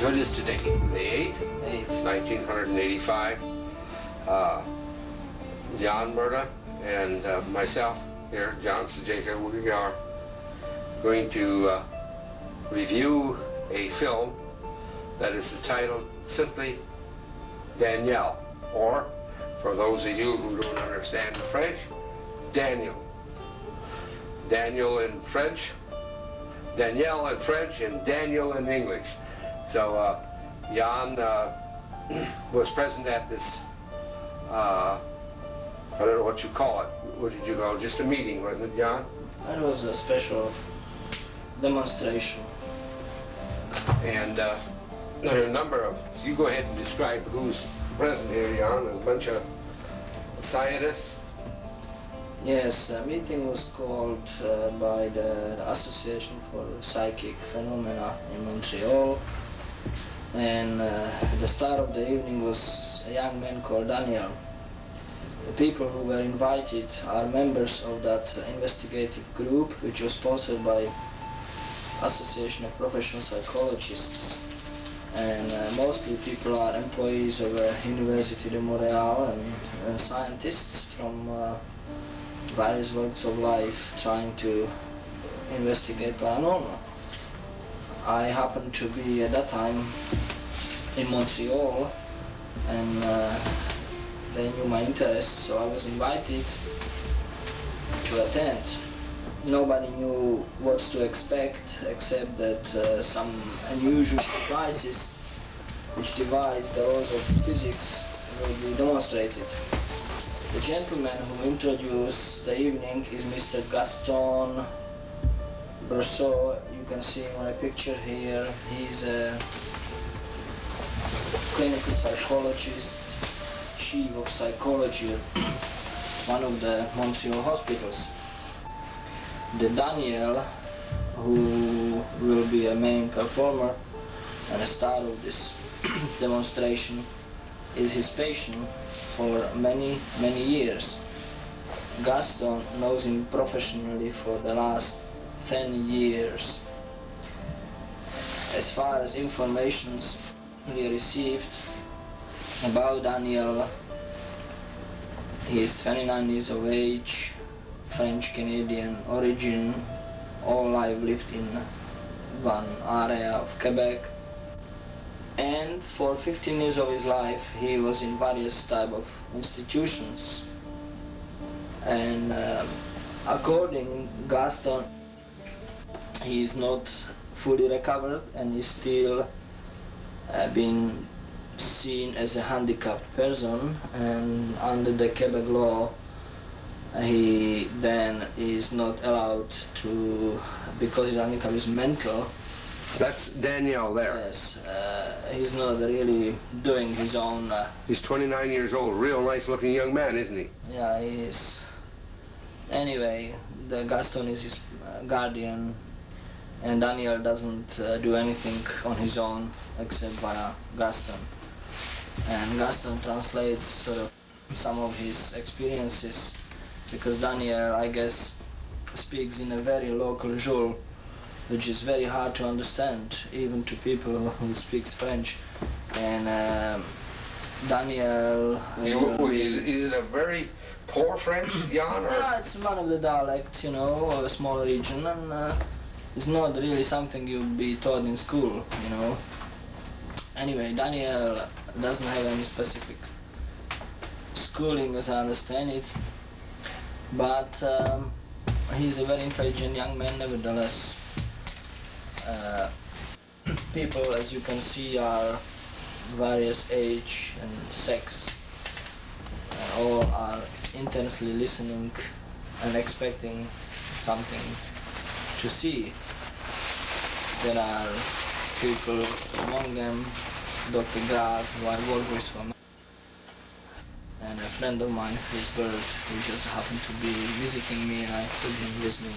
So it is today, May 8th, 1985. Cejka and Merta and myself here, John Cejka, we are going to review a film that is entitled simply Danielle, or for those of you who don't understand the French, Daniel. Daniel in French, Danielle in French, and Daniel in English. So Jan was present at this, I don't know what you call it. What did you call it? Just a meeting, wasn't it, Jan? It was a special demonstration. And there are a number of, you go ahead and describe who's present here, Jan, a bunch of scientists. Yes, a meeting was called by the Association for Psychic Phenomena in Montreal, and the star of the evening was a young man called Daniel. The people who were invited are members of that investigative group, which was sponsored by Association of Professional Psychologists, and mostly people are employees of Université de Montréal and scientists from various walks of life trying to investigate paranormal. I happened to be at that time in Montreal, and they knew my interests, so I was invited to attend. Nobody knew what to expect, except that some unusual devices which defies the laws of physics will be demonstrated. The gentleman who introduced the evening is Mr. Gaston Brosseau. You can see him on a picture here. He's a clinical psychologist, chief of psychology at one of the Montreal hospitals. The Daniel, who will be a main performer and a star of this demonstration, is his patient for many years. Gaston knows him professionally for the last 10 years. As far as information we received about Daniel, he is 29 years of age, French-Canadian origin. All life lived in one area of Quebec, and for 15 years of his life he was in various type of institutions. And according Gaston, he is not fully recovered and is still being seen as a handicapped person, and under the Quebec law he then is not allowed to, because his handicap is mental. That's Danielle there. Yes, he's not really doing his own... He's 29 years old, real nice looking young man, isn't he? Yeah, he is. Anyway, the Gaston is his guardian, and Daniel doesn't do anything on his own except via Gaston. And Gaston translates sort of some of his experiences, because Daniel, I guess, speaks in a very local Joule, which is very hard to understand, even to people who speak French. And Daniel... Is it a very poor French, Jan? Yeah, it's one of the dialects, you know, of a small region, and it's not really something you'd be taught in school, you know. Anyway, Daniel doesn't have any specific schooling, as I understand it, but he's a very intelligent young man nevertheless. People, as you can see, are various age and sex, and all are intensely listening and expecting something to see. There are people among them, Dr. Graf, who I work with for me, and a friend of mine, Chris Bird, who just happened to be visiting me, and I took him with me.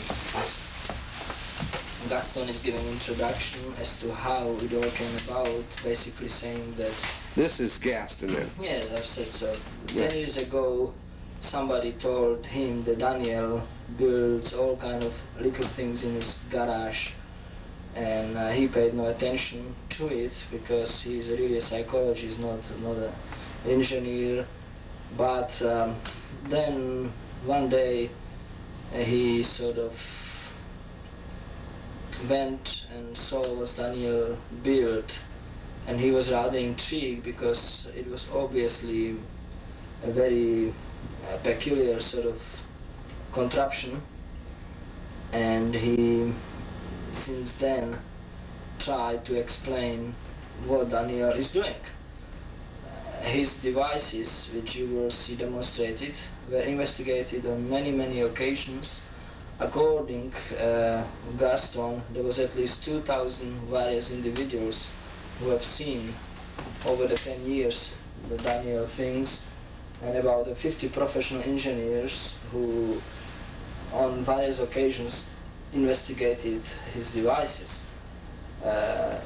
Gaston is giving an introduction as to how it all came about, basically saying that... This is Gaston then? Yes, I've said so. 10 years ago, somebody told him that Daniel builds all kind of little things in his garage, and he paid no attention to it because he's really a psychologist, not an engineer. But then one day he sort of went and saw what Daniel built, and he was rather intrigued because it was obviously a very peculiar sort of contraption, and he since then tried to explain what Daniel is doing. His devices, which you will see demonstrated, were investigated on many occasions. According Gaston, there was at least 2,000 various individuals who have seen over the 10 years the Daniel things, and about 50 professional engineers who on various occasions investigated his devices.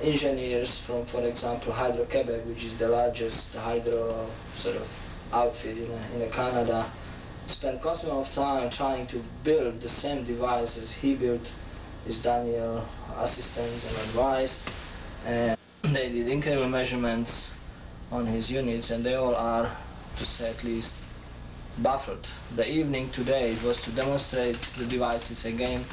Engineers from, for example, Quebec, which is the largest hydro sort of outfit in Canada, spent constant amount of time trying to build the same devices he built his Daniel assistance and advice, and they did incredible measurements on his units, and they all are, to say at least, baffled. The evening today was to demonstrate the devices again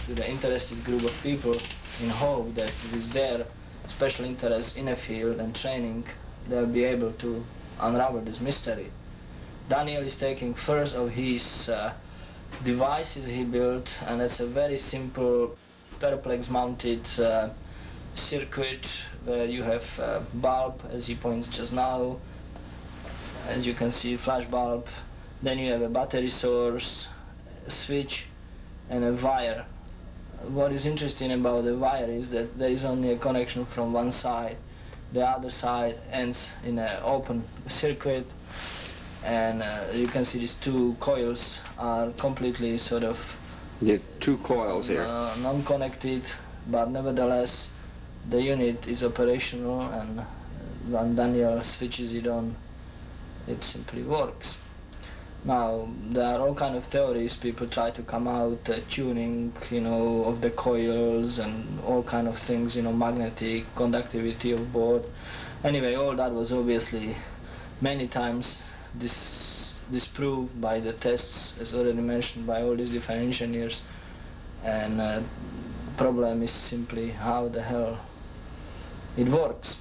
to the interested group of people in hope that with their special interest in a field and training they'll be able to unravel this mystery. Daniel is taking first of his devices he built, and it's a very simple perplex mounted circuit where you have a bulb, as he points just now, as you can see, flash bulb, then you have a battery source, a switch, and a wire. What is interesting about the wire is that there is only a connection from one side. The other side ends in an open circuit, and you can see these two coils are completely sort of two coils here, non-connected, but nevertheless the unit is operational, and when Daniel switches it on, it simply works. Now, there are all kind of theories. People try to come out tuning, of the coils and all kind of things, magnetic conductivity of board. Anyway, all that was obviously many times disproved by the tests, as already mentioned, by all these different engineers. And the problem is simply how the hell it works.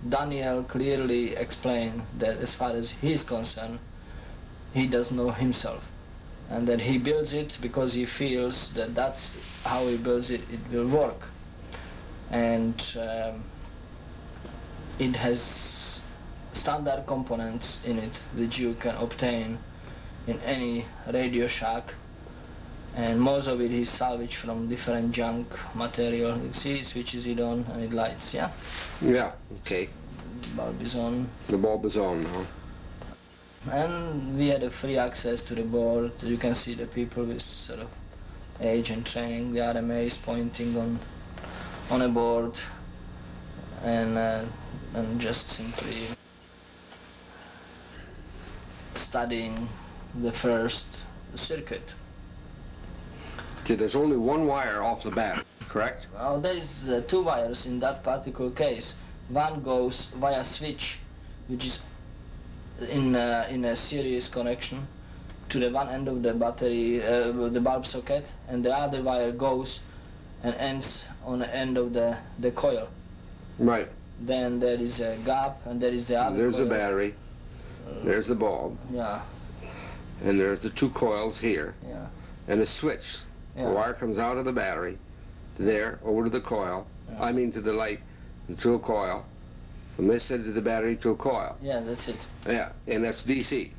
Daniel clearly explained that as far as he is concerned, he doesn't know himself, and that he builds it because he feels that that's how he builds it, it will work. And it has standard components in it which you can obtain in any Radio Shack, and most of it is salvaged from different junk material. You see, he switches it on and it lights, yeah? Yeah, okay. The bulb is on. The bulb is on now. And we had a free access to the board. You can see the people with sort of age and training. The RMA is pointing on a board and just simply studying the first circuit. See, there's only one wire off the battery, correct? Well, there is two wires in that particular case. One goes via switch, which is in a series connection to the one end of the battery, the bulb socket, and the other wire goes and ends on the end of the coil. Right. Then there is a gap, and there is the other There's coil. the battery, there's the bulb, Yeah. and there's the two coils here, Yeah. and a switch. Yeah. The wire comes out of the battery to there, over to the coil, Yeah. I mean to the light, and to a coil, from this end to the battery to a coil. Yeah, that's it. Yeah, and that's DC.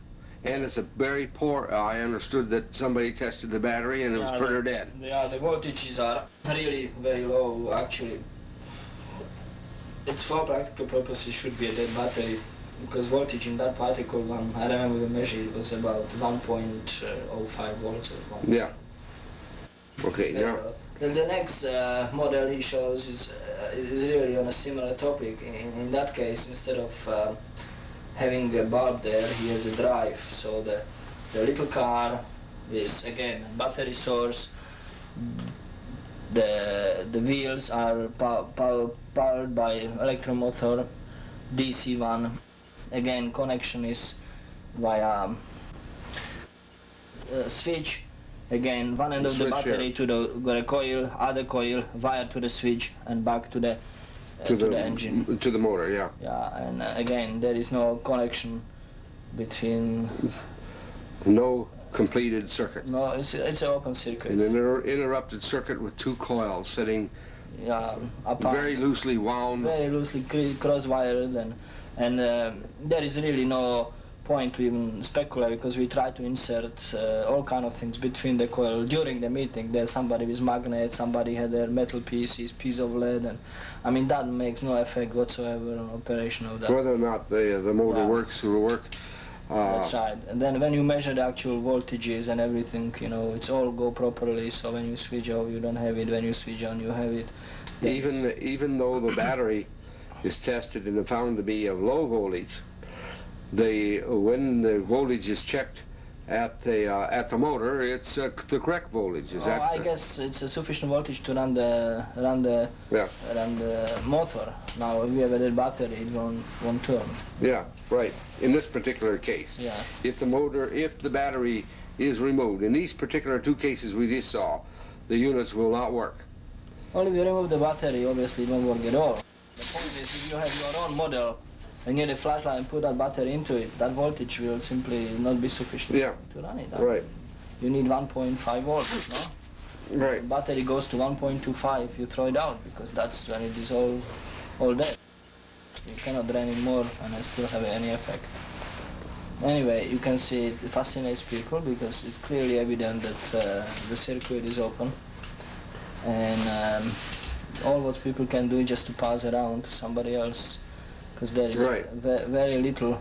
And it's a very poor, I understood that somebody tested the battery and it was pretty dead. Yeah, the voltages are really very low, actually. It's for practical purposes should be a dead battery, because voltage in that particle one, I remember we measured, it was about 1.05 volts or 1. Yeah. Okay, now. The next model he shows is really on a similar topic. In that case, instead of having a bulb there, he has a drive. So the little car is again battery source, The wheels are powered by electromotor DC one. Again, connection is via switch. Again, one end of the battery to the coil, other coil, wire to the switch, and back to the engine. To the motor, yeah. Yeah, and again, there is no connection between. No completed circuit. No, it's an open circuit. An interrupted circuit with two coils sitting very loosely wound. Very loosely cross-wired, and there is really no point to even speculate, because we try to insert all kind of things between the coil during the meeting. There's somebody with magnet, somebody had their metal pieces, piece of lead, and I mean that makes no effect whatsoever on operation of that. Whether or not the motor works will work. That's right. And then when you measure the actual voltages and everything, you know, it's all go properly. So when you switch off, you don't have it. When you switch on, you have it. Even though the battery is tested and found to be of low voltage, when the voltage is checked at the motor, it's the correct voltage. I guess it's a sufficient voltage to run the motor. Now if you have a battery, it won't turn. Yeah, right. In this particular case, yeah. If the battery is removed, in these particular two cases we just saw, the units will not work. Only if you remove the battery, obviously it won't work at all. The point is, if you have your own model and you get a flashlight and put that battery into it, that voltage will simply not be sufficient to run it. Right. You need 1.5 volts, no? Right. The battery goes to 1.25, you throw it out, because that's when it is all dead. You cannot drain it more and still have any effect. Anyway, you can see it fascinates people because it's clearly evident that the circuit is open, and all what people can do is just to pass around to somebody else, because there is very little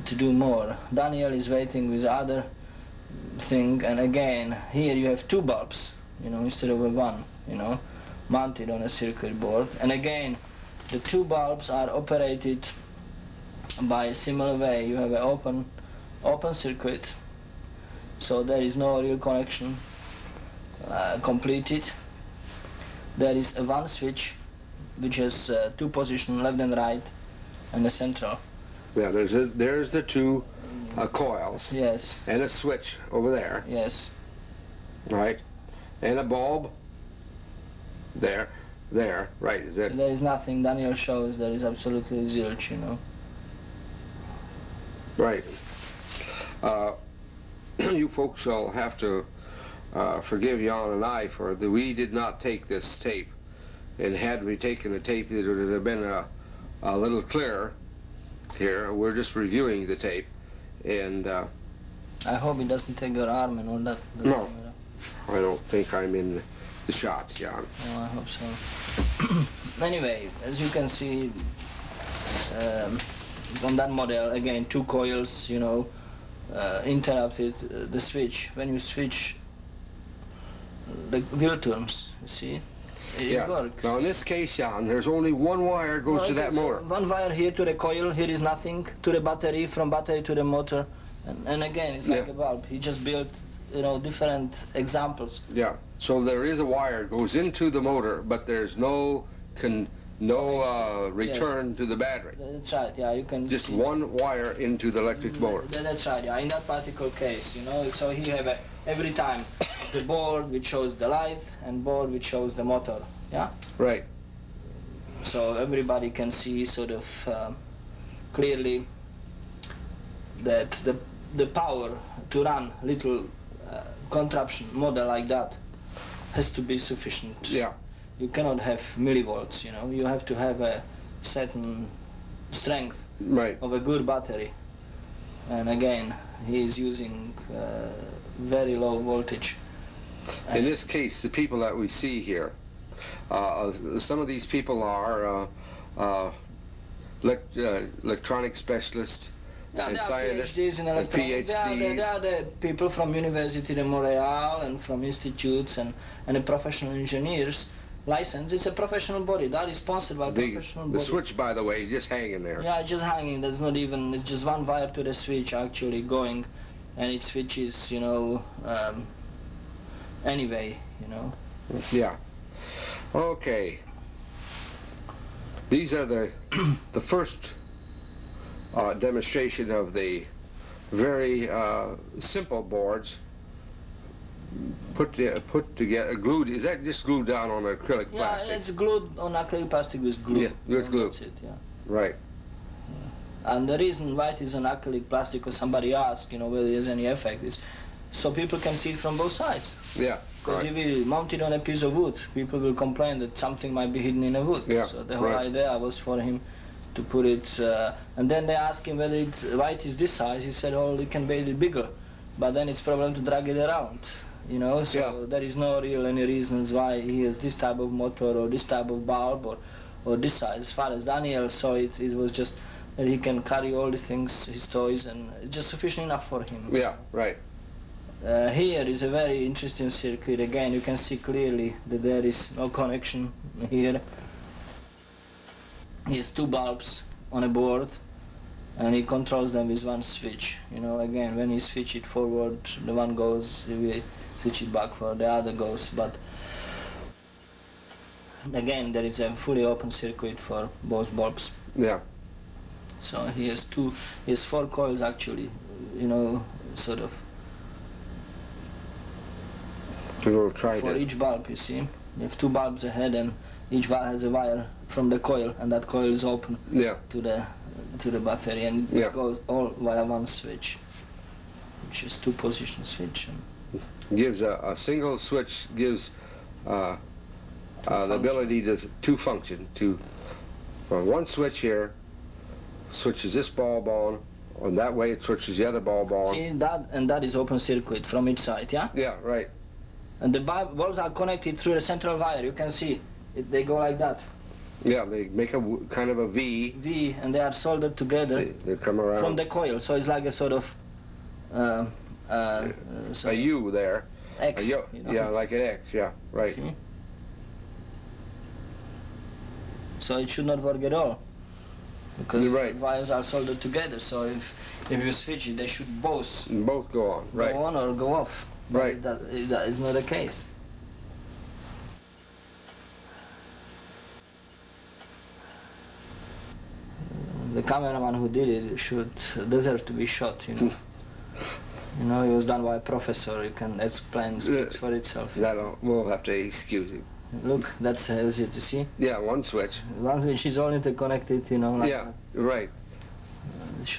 to do more. Daniel is waiting with other thing, and again, here you have two bulbs, you know, instead of one, you know, mounted on a circuit board. And again, the two bulbs are operated by a similar way. You have an open circuit, so there is no real connection completed. There is one switch which has two positions, left and right, and a central. Yeah, there's the two coils. Yes. And a switch over there. Yes. Right. And a bulb there, right, is it? There is nothing. Daniel shows there is absolutely zilch, you know. Right. You folks will have to forgive Jan and I for we did not take this tape. And had we taken the tape, it would have been a little clearer here. We're just reviewing the tape, and I hope it doesn't take your arm and all that. No, I don't think I'm in the shot, Jan. Oh, I hope so. Anyway, as you can see on that model, again, two coils, you know, interrupted the switch. When you switch, the wheel turns, you see? It works. Now in this case, Jan, there's only one wire goes to that motor. One wire here to the coil, here is nothing, to the battery, from battery to the motor. And again, it's like a bulb. He just built, you know, different examples. Yeah, so there is a wire goes into the motor, but there's no return to the battery. That's right, yeah, you can just one wire into the electric motor. That's right, yeah, in that particular case, you know, so he have every time the board which shows the light and board which shows the motor, yeah? Right. So everybody can see sort of clearly that the power to run little contraption model like that has to be sufficient. Yeah. You cannot have millivolts, you know. You have to have a certain strength of a good battery. And again, he is using very low voltage. In this case, the people that we see here, some of these people are electronic specialists and scientists and PhDs. They are the people from University de Montreal and from institutes and the professional engineers. License, it's a professional body. That is sponsored by professional body. The switch, by the way, is just hanging there. Yeah, just hanging. There's not even, it's just one wire to the switch actually going, and it switches, you know, anyway, you know. Yeah. Okay. These are the the first demonstration of the very simple boards put together, glued. Is that just glued down on acrylic plastic? Yeah, it's glued on acrylic plastic with glue. Yeah, with glue. That's it, yeah. Right. And the reason why it is on acrylic plastic, because somebody asked, you know, whether there's any effect, is so people can see it from both sides. Yeah. Because right. if we mount it on a piece of wood, people will complain that something might be hidden in a wood. Yeah. So the whole right. idea was for him to put it, and then they asked him whether why it is this size. He said, oh, it can be a little bigger, but then it's problem to drag it around, you know. So yeah. there is no real any reasons why he has this type of motor or this type of bulb or this size. As far as Daniel saw it, it was just that he can carry all the things, his toys, and it's just sufficient enough for him. Yeah, right. Here is a very interesting circuit. Again, you can see clearly that there is no connection here. He has two bulbs on a board, and he controls them with one switch. You know, again, when he switch it forward, the one goes, he will switch it backward, the other goes. But again, there is a fully open circuit for both bulbs. Yeah. So he has four coils actually, you know, sort of. We'll try for that. each bulb, you see. You have two bulbs ahead, and each bulb has a wire from the coil, and that coil is open yeah. to the battery, and it yeah. goes all via one switch, which is two-position switch. Gives a single switch gives the ability to function. One switch here switches this bulb on that way it switches the other bulb on. See that, and that is open circuit from each side, yeah? Yeah, right. And the bulbs are connected through a central wire. You can see they go like that. Yeah, they make a kind of a V. V, and they are soldered together. See, they come around from the coil. So it's like a sort of a U there. X. A U, you know? Yeah, like an X. Yeah, right. See? So it should not work at all, because right. the wires are soldered together. So if you switch it, they should both go on. Right. Go on or go off. But right. That is not the case. The cameraman who did it should deserve to be shot. You know. You know, it was done by a professor. You can explain, speaks for itself. We'll have to excuse him. Look, that's easy to see. Yeah, one switch. One switch is all interconnected, you know. Like yeah, right.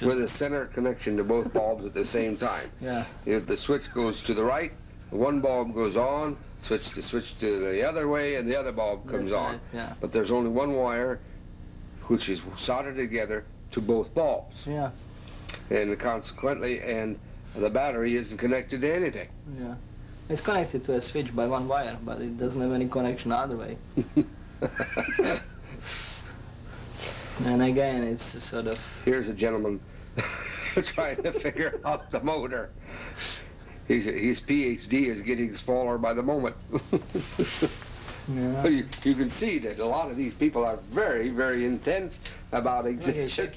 With a center connection to both bulbs at the same time. Yeah. If the switch goes to the right, one bulb goes on, switch to the other way, and the other bulb comes on. Right, yeah. But there's only one wire which is soldered together to both bulbs. Yeah. And consequently, the battery isn't connected to anything. Yeah. It's connected to a switch by one wire, but it doesn't have any connection the other way. And again, it's sort of... Here's a gentleman trying to figure out the motor. His PhD is getting smaller by the moment. Yeah. You can see that a lot of these people are very, very intense about exams. They shake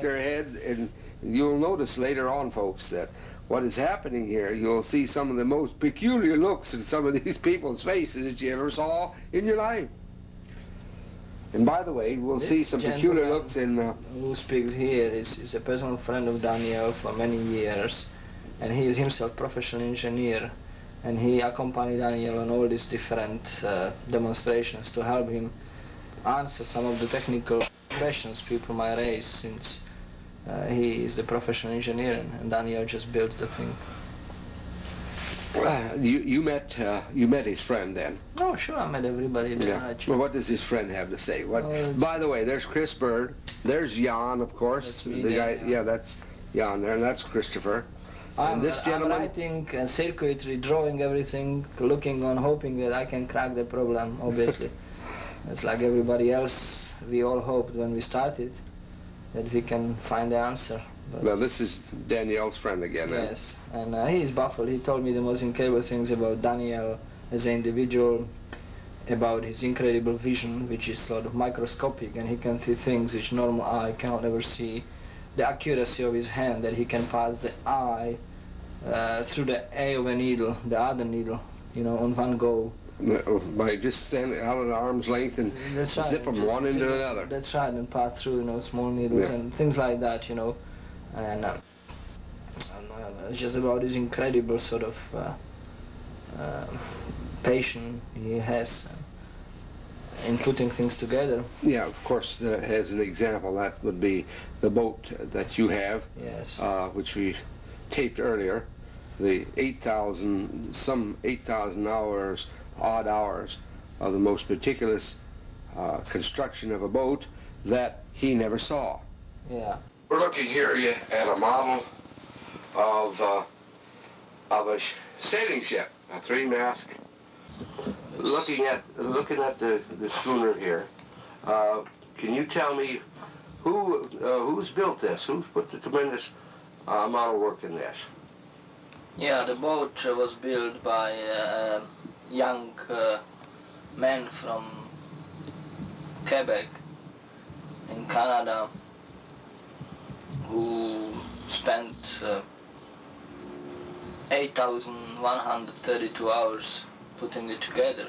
their heads, and you'll notice later on, folks, that what is happening here, you'll see some of the most peculiar looks in some of these people's faces that you ever saw in your life. And by the way, we'll see some peculiar looks in... who speaks here is a personal friend of Daniel for many years, and he is himself professional engineer, and he accompanied Daniel on all these different demonstrations to help him answer some of the technical questions people might raise, since he is the professional engineer and Daniel just builds the thing. You met his friend then? Oh, sure, I met everybody there. Yeah. Well, what does his friend have to say? By the way, there's Chris Bird. There's Jan, of course. That's me the there, guy. Yeah, that's Jan there, and that's Christopher. I'm this gentleman. writing circuitry, drawing everything, looking on, hoping that I can crack the problem. Obviously, it's like everybody else. We all hoped when we started that we can find the answer. But well, this is Danielle's friend again. Yes, and he's baffled. He told me the most incredible things about Daniel as an individual, about his incredible vision, which is sort of microscopic, and he can see things which normal eye cannot ever see. The accuracy of his hand, that he can pass the eye through the eye of a needle, the other needle, you know, on one go. By just standing out at arm's length and That's right. zip them one into another. That's right, and pass through, you know, small needles and things like that, you know. And it's just about this incredible sort of patience he has in putting things together. Yeah, of course, as an example, that would be the boat that you have, Yes. which we taped earlier, the 8,000 hours, odd hours, of the most meticulous construction of a boat that he never saw. Yeah. We're looking here at a model of a sailing ship, a three-mast. Looking at the schooner here, can you tell me who's built this? Who's put the tremendous model work in this? Yeah, the boat was built by a young man from Quebec in Canada who spent 8,132 hours putting it together.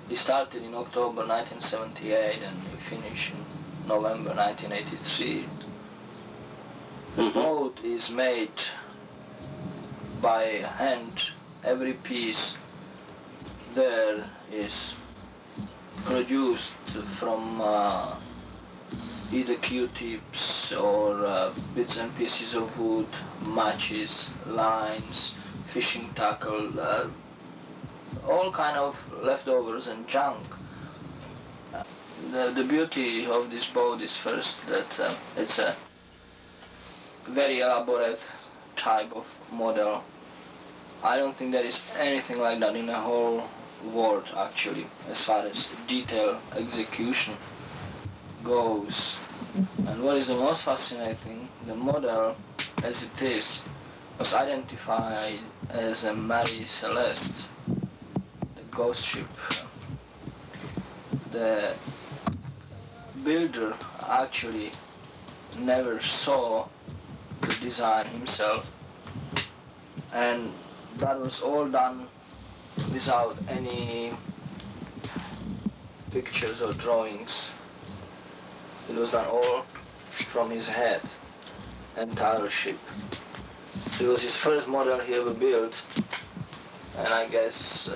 He started in October 1978 and he finished in November 1983. The boat is made by hand. Every piece there is produced from either Q-tips or bits and pieces of wood, matches, lines, fishing tackle, all kind of leftovers and junk. The beauty of this boat is first that it's a very elaborate type of model. I don't think there is anything like that in the whole world actually, as far as detail execution goes. And what is the most fascinating, the model as it is was identified as a Marie Celeste, the ghost ship. The builder actually never saw the design himself, and that was all done without any pictures or drawings. It was done all from his head, entire ship. It was his first model he ever built, and I guess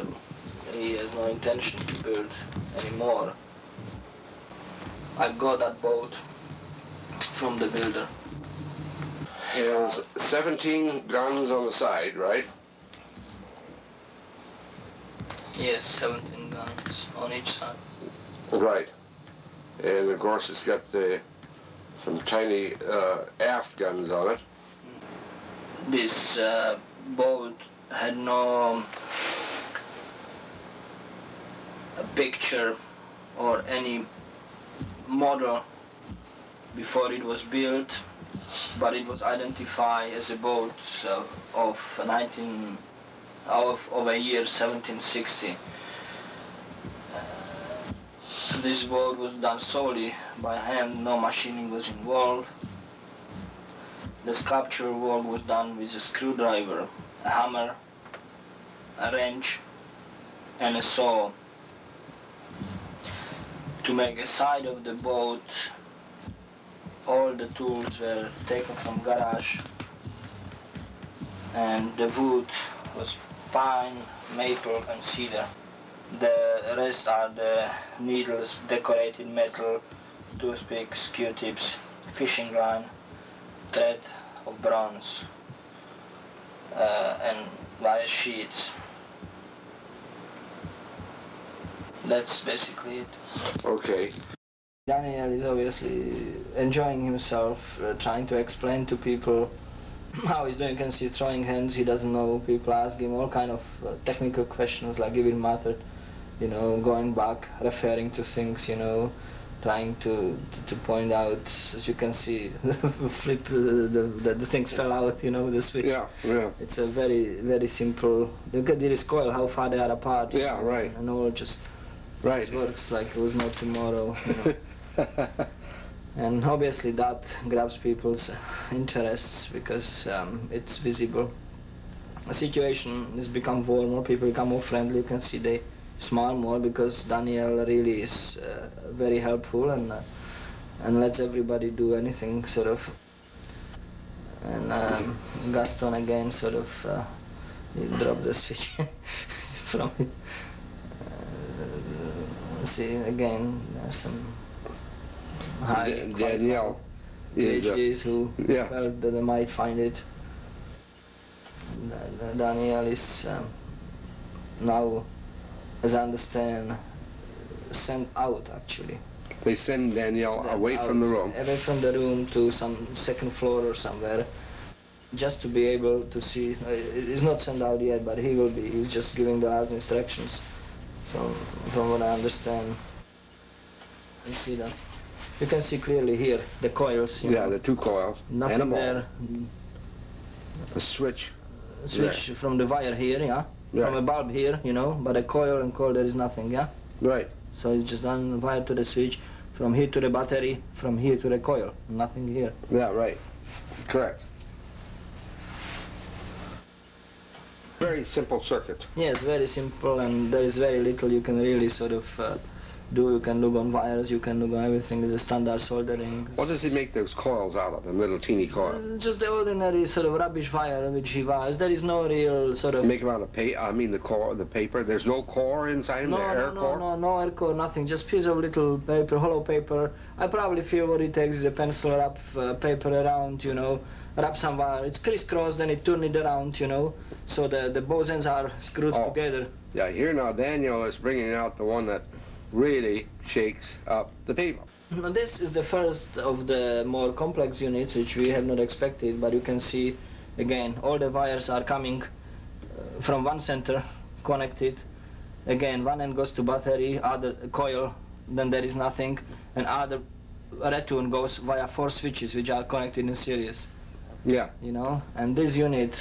he has no intention to build anymore. I got that boat from the builder. It has 17 guns on the side, right? Yes, 17 guns on each side. Right. And of course it's got some tiny aft guns on it. This boat had no picture or any model before it was built, but it was identified as a boat of a year 1760. This boat was done solely by hand, no machining was involved. The sculpture work was done with a screwdriver, a hammer, a wrench, and a saw. To make a side of the boat, all the tools were taken from garage, and the wood was pine, maple, and cedar. The rest are the needles, decorated metal, toothpicks, Q-tips, fishing line, thread of bronze, and wire sheets. That's basically it. Okay. Daniel is obviously enjoying himself, trying to explain to people how he's doing. You can see throwing hands, he doesn't know. People ask him all kind of technical questions like giving method, you know, going back, referring to things, you know, trying to point out, as you can see, flip, the things fell out, you know, the switch. Yeah, yeah. It's a very, very simple, look at this coil, how far they are apart. Yeah, right. And all just right. It works like it was no tomorrow, you know. And obviously that grabs people's interests because it's visible. the situation has become warmer, people become more friendly, you can see they smile more because Daniel really is very helpful and lets everybody do anything sort of. And Gaston again sort of he dropped the switch from it. See again some high Danielle is PhDs who felt that they might find it. Daniel is now, as I understand, sent out actually. They send Danielle away from the room. Away from the room to some second floor or somewhere, just to be able to see. It's not sent out yet, but he will be. He's just giving the last instructions, from what I understand. You see that? You can see clearly here the coils. You know, the two coils. Nothing and a there. A switch. Switch from the wire here, yeah. From a bulb here, you know, but a coil and coil there is nothing, yeah. Right. So it's just done wire to the switch, from here to the battery, from here to the coil, nothing here. Yeah, right. Correct. Very simple circuit. Yes, very simple, and there is very little you can really sort of do. You can look on wires, you can look on everything. It's a standard soldering. What does he make those coils out of, the little teeny coils? Just the ordinary sort of rubbish wire which he wires. There is no real sort of... Make them out of the core, the paper. There's no core inside him, the air core? No air core, nothing. Just piece of little paper, hollow paper. I probably feel what it takes is a pencil, wrap paper around, you know, wrap some wire. It's crisscrossed, then it turn it around, you know, so the both ends are screwed together. Yeah, here now Daniel is bringing out the one that really shakes up the people. Now this is the first of the more complex units which we have not expected, but you can see again all the wires are coming from one center, connected. Again, one end goes to battery, other coil, then there is nothing, and other return goes via 4 switches which are connected in series. Yeah. You know, and this unit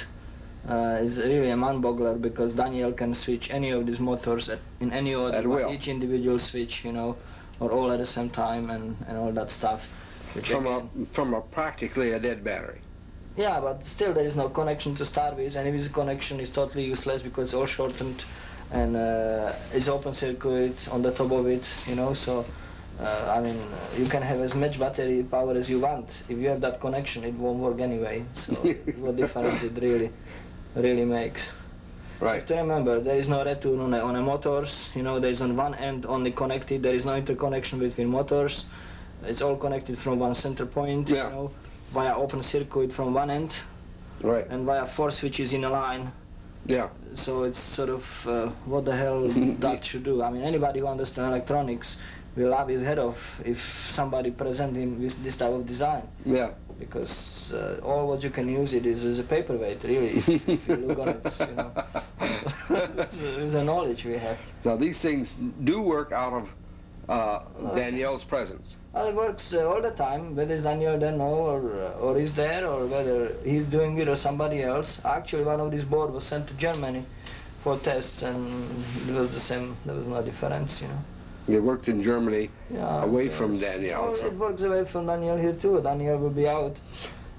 is really a mind-boggler because Daniel can switch any of these motors in any order, each individual switch, you know, or all at the same time and all that stuff. From a practically a dead battery. Yeah, but still there is no connection to start with, and if this connection is totally useless because it's all shortened and it's open circuit on the top of it, you know, so I mean, you can have as much battery power as you want. If you have that connection, it won't work anyway, so what difference it really makes. Right. You have to remember, there is no return on a motors, you know, there is on one end only connected, there is no interconnection between motors. It's all connected from one center point, you know, via open circuit from one end. Right. And via 4 switches in a line. Yeah. So it's sort of, what the hell that should do? I mean, anybody who understands electronics will laugh his head off if somebody present him with this type of design. Yeah. Because all what you can use it is as a paperweight, really, if you look on it, you know. It's a knowledge we have. Now these things do work out of Danielle's presence. Well, it works all the time, whether Daniel there know or is there, or whether he's doing it or somebody else. Actually, one of these boards was sent to Germany for tests, and it was the same. There was no difference, you know. You worked in Germany away from Daniel. It works away from Daniel here too. Daniel will be out,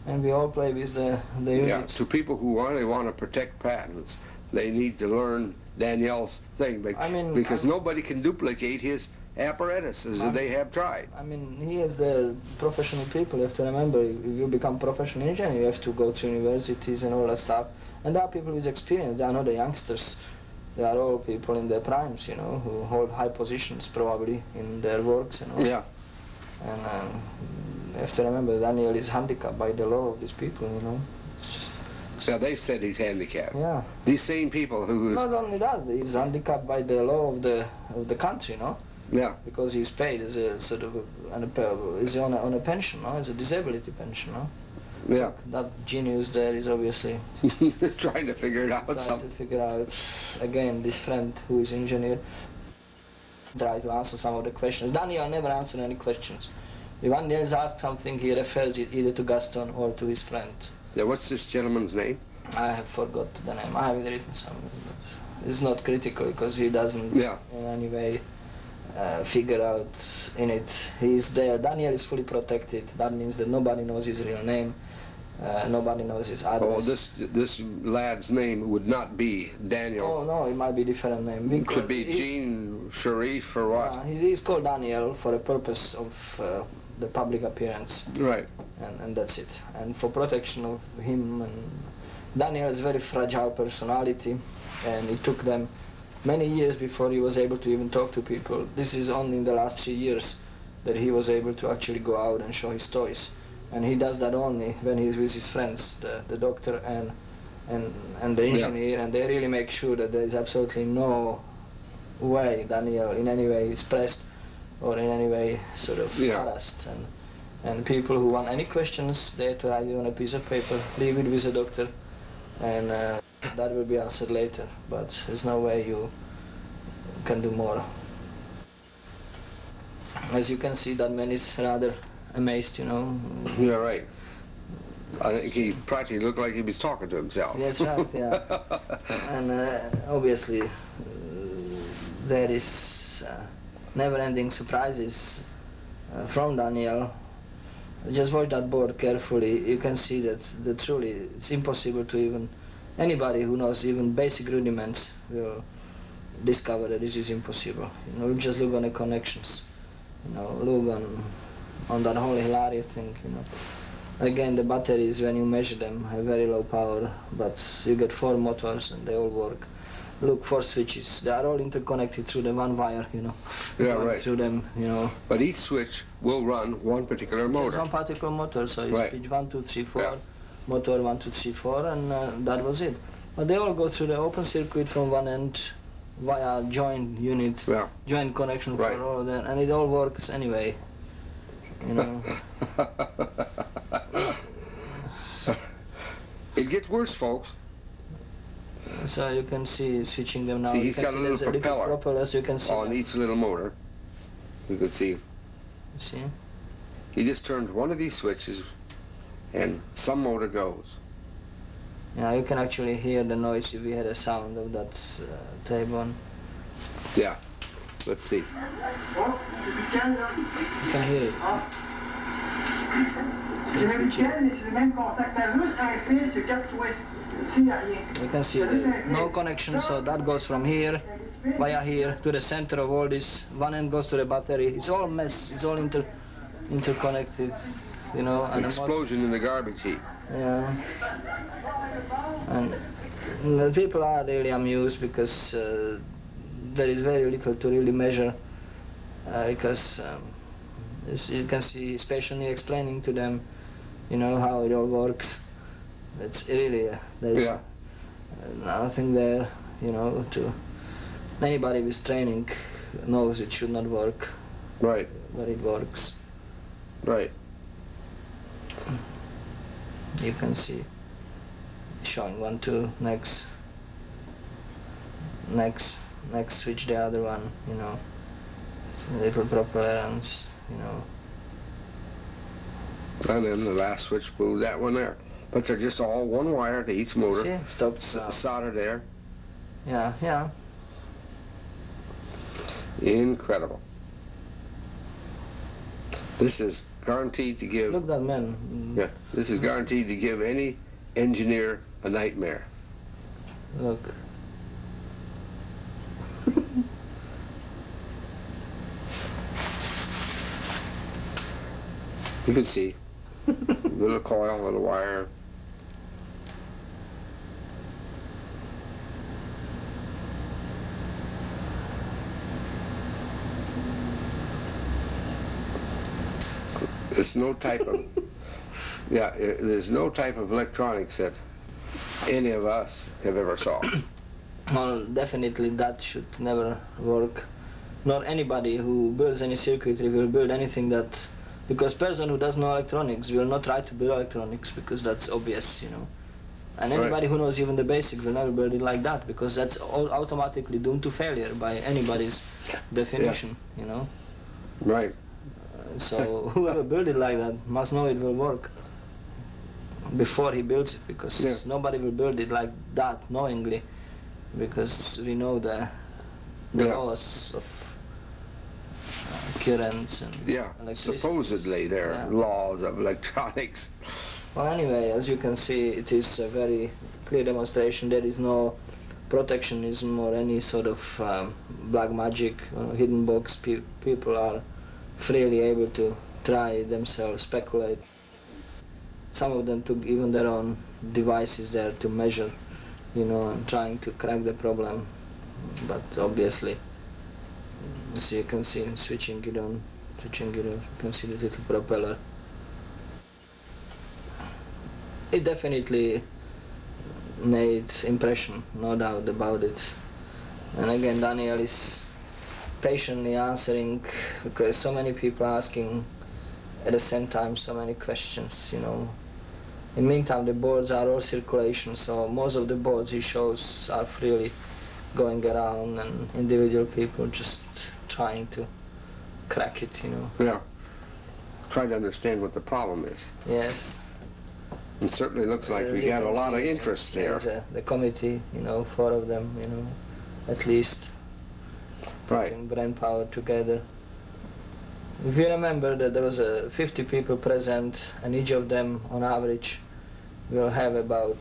and we all play with the units. Yeah, to people who really want to protect patents, they need to learn Danielle's thing, because nobody can duplicate his apparatuses that they have tried. I mean, he is the professional people. You have to remember, if you become professional engineer, you have to go to universities and all that stuff. And there are people with experience. They are not the youngsters. They are all people in their primes, you know, who hold high positions probably in their works, you know. Yeah. And you have to remember, Daniel is handicapped by the law of these people, you know. It's just... So they've said he's handicapped. Yeah. These same people who... Not only that, he's handicapped by the law of the country, you know. Yeah. Because he's paid as a sort of he's on a pension, no? As a disability pension, no? Yeah. Look, that genius there is obviously trying to figure it out. Trying to figure out, again, this friend who is engineer, try to answer some of the questions. Daniel never answered any questions. If Daniel is asked something, he refers it either to Gaston or to his friend. Yeah, what's this gentleman's name? I have forgot the name. I have it written somewhere, but it's not critical because he doesn't in any way figure out in it. He's there. Daniel is fully protected. That means that nobody knows his real name. Nobody knows his address. Oh, this lad's name would not be Daniel. Oh no, it might be different name. It could be Jean Sharif or what? He's called Daniel for the purpose of the public appearance. Right. And that's it. And for protection of him. And Daniel has a very fragile personality, and it took them many years before he was able to even talk to people. This is only in the last 3 years that he was able to actually go out and show his toys. And he does that only when he's with his friends, the doctor and the engineer, and they really make sure that there is absolutely no way Daniel in any way is pressed or in any way sort of harassed. And people who want any questions, they have to write it on a piece of paper, leave it with the doctor, and that will be answered later. But there's no way you can do more. As you can see, that man is rather amazed, you know. Yeah, right. I think he practically looked like he was talking to himself. That's right, yeah. And obviously there is never-ending surprises from Daniel. Just watch that board carefully. You can see that truly it's impossible to even, anybody who knows even basic rudiments will discover that this is impossible. You know, just look on the connections. You know, look on that whole hilarious thing, you know. Again, the batteries, when you measure them, have very low power, but you get 4 motors and they all work. Look, 4 switches, they are all interconnected through the one wire, you know. Yeah, right. Through them, you know. But each switch will run one particular motor. Just one particular motor, so you switch 1, 2, 3, 4, motor 1, 2, 3, 4, and that was it. But they all go through the open circuit from one end via joint unit, joint connection for all of them, and it all works anyway, you know. It gets worse, folks. So you can see switching them now. See, he's got a little propeller you can see on each little motor. You can see. See? He just turns one of these switches and some motor goes. Yeah, you can actually hear the noise if we had a sound of that tape on. Yeah, let's see. You can hear it. You can see no connection, so that goes from here, via here, to the center of all this. One end goes to the battery. It's all mess, it's all interconnected, you know. An explosion in the garbage heap. Yeah. And the people are really amused because there is very little to really measure, because as you can see, especially explaining to them, you know, how it all works. It's really, there's nothing there, you know, to anybody with training knows it should not work. Right. But it works. Right. You can see showing 1, 2, next, switch the other one, you know, little propellers, you know. And then the last switch moved that one there. But they're just all one wire to each motor. See, stopped. Soldered there. Yeah, yeah. Incredible. This is guaranteed to give... Look that man. Yeah, this is guaranteed to give any engineer a nightmare. Look. You can see. Little coil, little wire. There's no type of, there's no type of electronics that any of us have ever saw. Well, definitely that should never work. Not anybody who builds any circuitry will build anything that, because person who does know electronics will not try to build electronics because that's obvious, you know. And anybody who knows even the basics will never build it like that because that's all automatically doomed to failure by anybody's definition, you know. Right. So whoever built it like that must know it will work before he builds it, because nobody will build it like that knowingly, because we know the laws of currents and electricity. Supposedly there are laws of electronics. Well, anyway, as you can see, it is a very clear demonstration. There is no protectionism or any sort of black magic, hidden box. People are freely able to try themselves, speculate. Some of them took even their own devices there to measure, and trying to crack the problem. But obviously, as you can see, switching it on, you can see the little propeller. It definitely made impression, no doubt about it. And again, Daniel is patiently answering, because so many people are asking at the same time so many questions, In the meantime, the boards are all circulation, so most of the boards he shows are freely going around, and individual people just trying to crack it, Yeah. Try to understand what the problem is. Yes. It certainly looks like we got a lot of interest there. The committee, 4 of them, at least, Right. putting brain power together. If you remember that there was 50 people present, and each of them, on average, will have about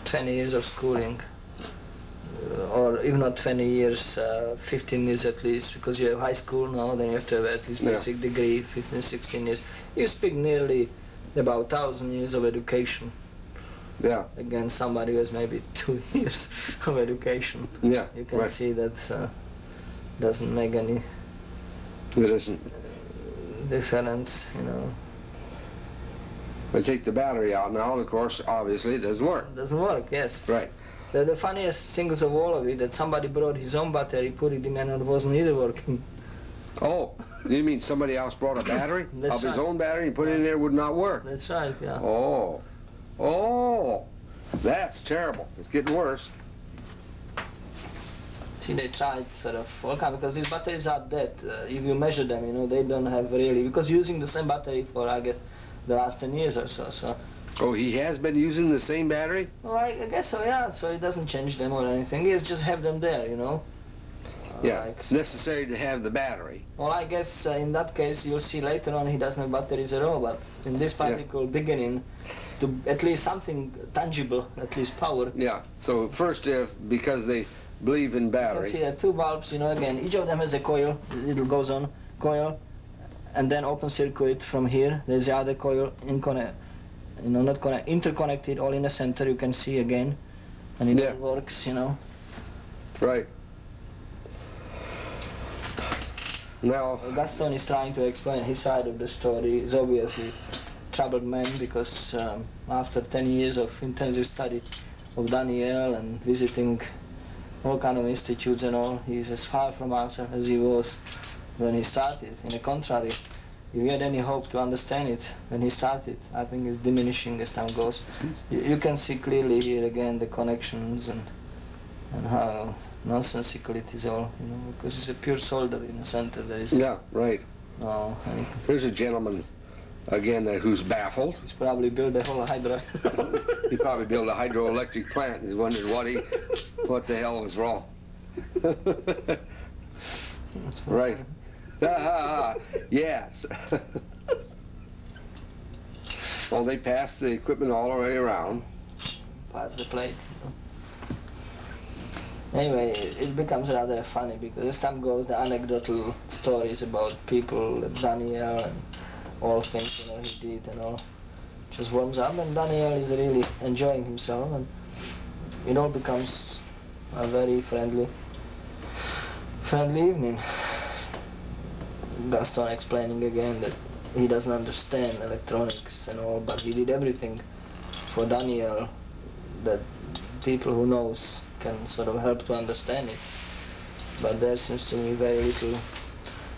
20 years of schooling, or if not 20 years, 15 years at least, because you have high school now, then you have to have at least basic degree, 15, 16 years. You speak nearly about 1,000 years of education. Yeah. Against somebody who has maybe 2 years of education. Yeah. You can see that doesn't make any difference, I take the battery out now, and of course, obviously, it doesn't work. It doesn't work, yes. Right. The funniest things of all of it, that somebody brought his own battery, put it in, and it wasn't either working. Oh, you mean somebody else brought a battery of his own battery and put it in there, would not work? That's right, yeah. Oh, that's terrible. It's getting worse. See, they tried sort of all kind, because these batteries are dead. If you measure them, they don't have really, because using the same battery for, I guess, the last 10 years or so. Oh, he has been using the same battery? Well, I guess so, yeah. So it doesn't change them or anything. He just have them there, Yeah, it's necessary to have the battery. Well, I guess in that case, you'll see later on he doesn't have batteries at all, but in this particular beginning, to at least something tangible, at least power. Yeah, so first, because they believe in battery. You see, there are 2 bulbs, again, each of them has a coil, it goes on, coil, and then open circuit from here. There's the other coil, interconnected, all in the center, you can see again, and it works, Right. Now, Gaston is trying to explain his side of the story. He's obviously troubled man, because after 10 years of intensive study of Daniel and visiting all kind of institutes and all, he's as far from answer as he was when he started. In the contrary, if you had any hope to understand it when he started, I think it's diminishing as time goes. You can see clearly here again the connections and how nonsensical it is all, because it's a pure solder in the center. There is right. No. Here's a gentleman, again, who's baffled. He's probably built a whole hydro. He probably built a hydroelectric plant and he's wondered what the hell was wrong. Right. Yes. Well, they passed the equipment all the way around. Pass the plate. Anyway, it becomes rather funny, because as time goes, the anecdotal stories about people, Daniel and all things he did and all, just warms up, and Daniel is really enjoying himself, and it all becomes a very friendly evening. Gaston explaining again that he doesn't understand electronics and all, but he did everything for Daniel that people who knows can sort of help to understand it. But there seems to be very little.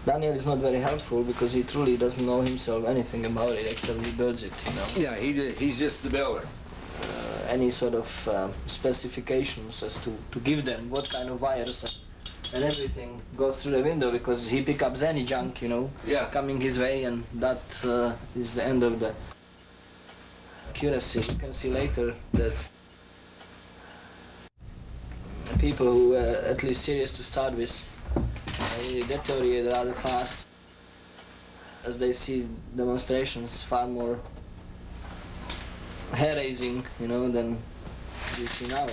Daniel is not very helpful, because he truly doesn't know himself anything about it, except he builds it, Yeah, he's just the builder. Any sort of specifications as to give them what kind of wires and everything goes through the window, because he picks up any junk, coming his way, and that is the end of the accuracy. You can see later that people who were at least serious to start with, they deteriorate rather fast. as they see demonstrations far more hair-raising, you know, than we see now.